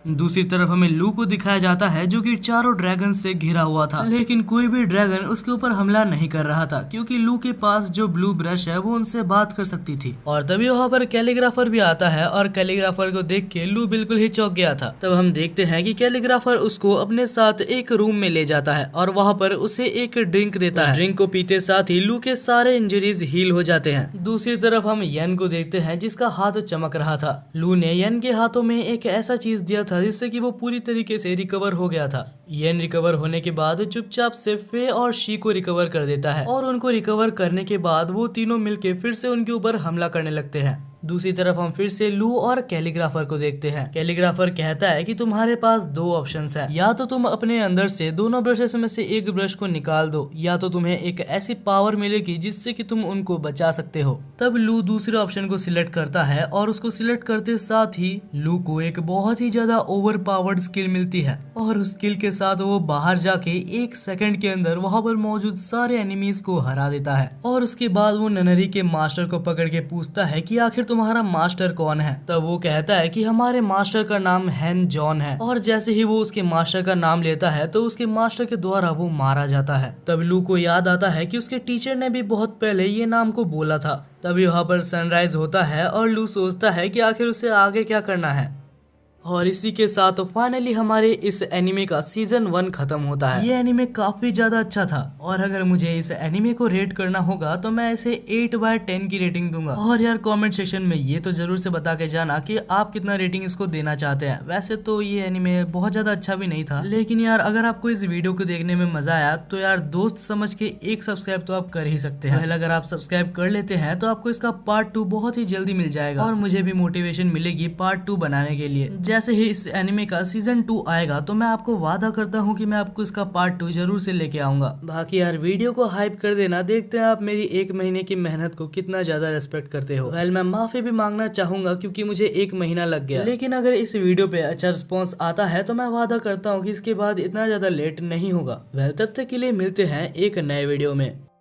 दूसरी तरफ हमें लू को दिखाया जाता है जो कि 4 ड्रैगन से घिरा हुआ था, लेकिन कोई भी ड्रैगन उसके ऊपर हमला नहीं कर रहा था क्योंकि लू के पास जो ब्लू ब्रश है वो उनसे बात कर सकती थी। और तभी वहाँ पर कैलीग्राफर भी आता है और कैलीग्राफर को देख के लू बिल्कुल ही चौंक गया था। तब हम देखते हैं कि कैलीग्राफर उसको अपने साथ एक रूम में ले जाता है और वहाँ पर उसे एक ड्रिंक देता है। ड्रिंक को पीते साथ ही लू के सारे इंजरीज हील हो जाते हैं। दूसरी तरफ हम येन को देखते हैं जिसका हाथ चमक रहा था। लू ने येन के हाथों में एक ऐसा चीज दिया था जिससे कि वो पूरी तरीके से रिकवर हो गया था। येन रिकवर होने के बाद चुपचाप से फे और शी को रिकवर कर देता है और उनको रिकवर करने के बाद वो तीनों मिलके फिर से उनके ऊपर हमला करने लगते हैं। दूसरी तरफ हम फिर से लू और कैलीग्राफर को देखते हैं। कैलीग्राफर कहता है कि तुम्हारे पास 2 ऑप्शंस हैं, या तो तुम अपने अंदर से दोनों ब्रशेस में से एक ब्रश को निकाल दो या तो तुम्हें एक ऐसी पावर मिलेगी जिससे कि तुम उनको बचा सकते हो। तब लू दूसरे ऑप्शन को सिलेक्ट करता है और उसको सिलेक्ट करते साथ ही लू को एक बहुत ही ज्यादा ओवर पावर्ड स्किल मिलती है और उस स्किल के साथ वो बाहर जाके 1 सेकंड के अंदर वहाँ पर मौजूद सारे एनिमीज को हरा देता है। और उसके बाद वो ननरी के मास्टर को पकड़ के पूछता है कि आखिर तुम्हारा मास्टर कौन है। तब वो कहता है कि हमारे मास्टर का नाम हैन जॉन है। और जैसे ही वो उसके मास्टर का नाम लेता है तो उसके मास्टर के द्वारा वो मारा जाता है। तब लू को याद आता है कि उसके टीचर ने भी बहुत पहले ये नाम को बोला था। तभी वहाँ पर सनराइज होता है और लू सोचता है कि आखिर उसे आगे क्या करना है। और इसी के साथ फाइनली हमारे इस एनिमे का सीजन 1 खत्म होता है। ये एनिमे काफी ज्यादा अच्छा था और अगर मुझे इस एनिमे को रेट करना होगा तो मैं इसे 8/10 की रेटिंग दूंगा। और यार कमेंट सेक्शन में ये तो जरूर से बता के जाना कि आप कितना रेटिंग इसको देना चाहते हैं। वैसे तो ये एनिमे बहुत ज्यादा अच्छा भी नहीं था, लेकिन यार अगर आपको इस वीडियो को देखने में मजा आया तो यार दोस्त समझ के एक सब्सक्राइब तो आप कर ही सकते हैं। अगर आप सब्सक्राइब कर लेते हैं तो आपको इसका पार्ट 2 बहुत ही जल्दी मिल जाएगा और मुझे भी मोटिवेशन मिलेगी पार्ट 2 बनाने के लिए। जैसे ही इस एनिमे का सीजन 2 आएगा तो मैं आपको वादा करता हूँ कि मैं आपको इसका पार्ट 2 जरूर से लेके आऊंगा। बाकी यार वीडियो को हाइप कर देना, देखते हैं आप मेरी 1 महीने की मेहनत को कितना ज्यादा रेस्पेक्ट करते हो। वेल मैं माफी भी मांगना चाहूंगा क्योंकि मुझे 1 महीना लग गया, लेकिन अगर इस वीडियो पे अच्छा रिस्पॉन्स आता है तो मैं वादा करता हूँ कि इसके बाद इतना ज्यादा लेट नहीं होगा। वेल तब तक के लिए मिलते हैं एक नए वीडियो में।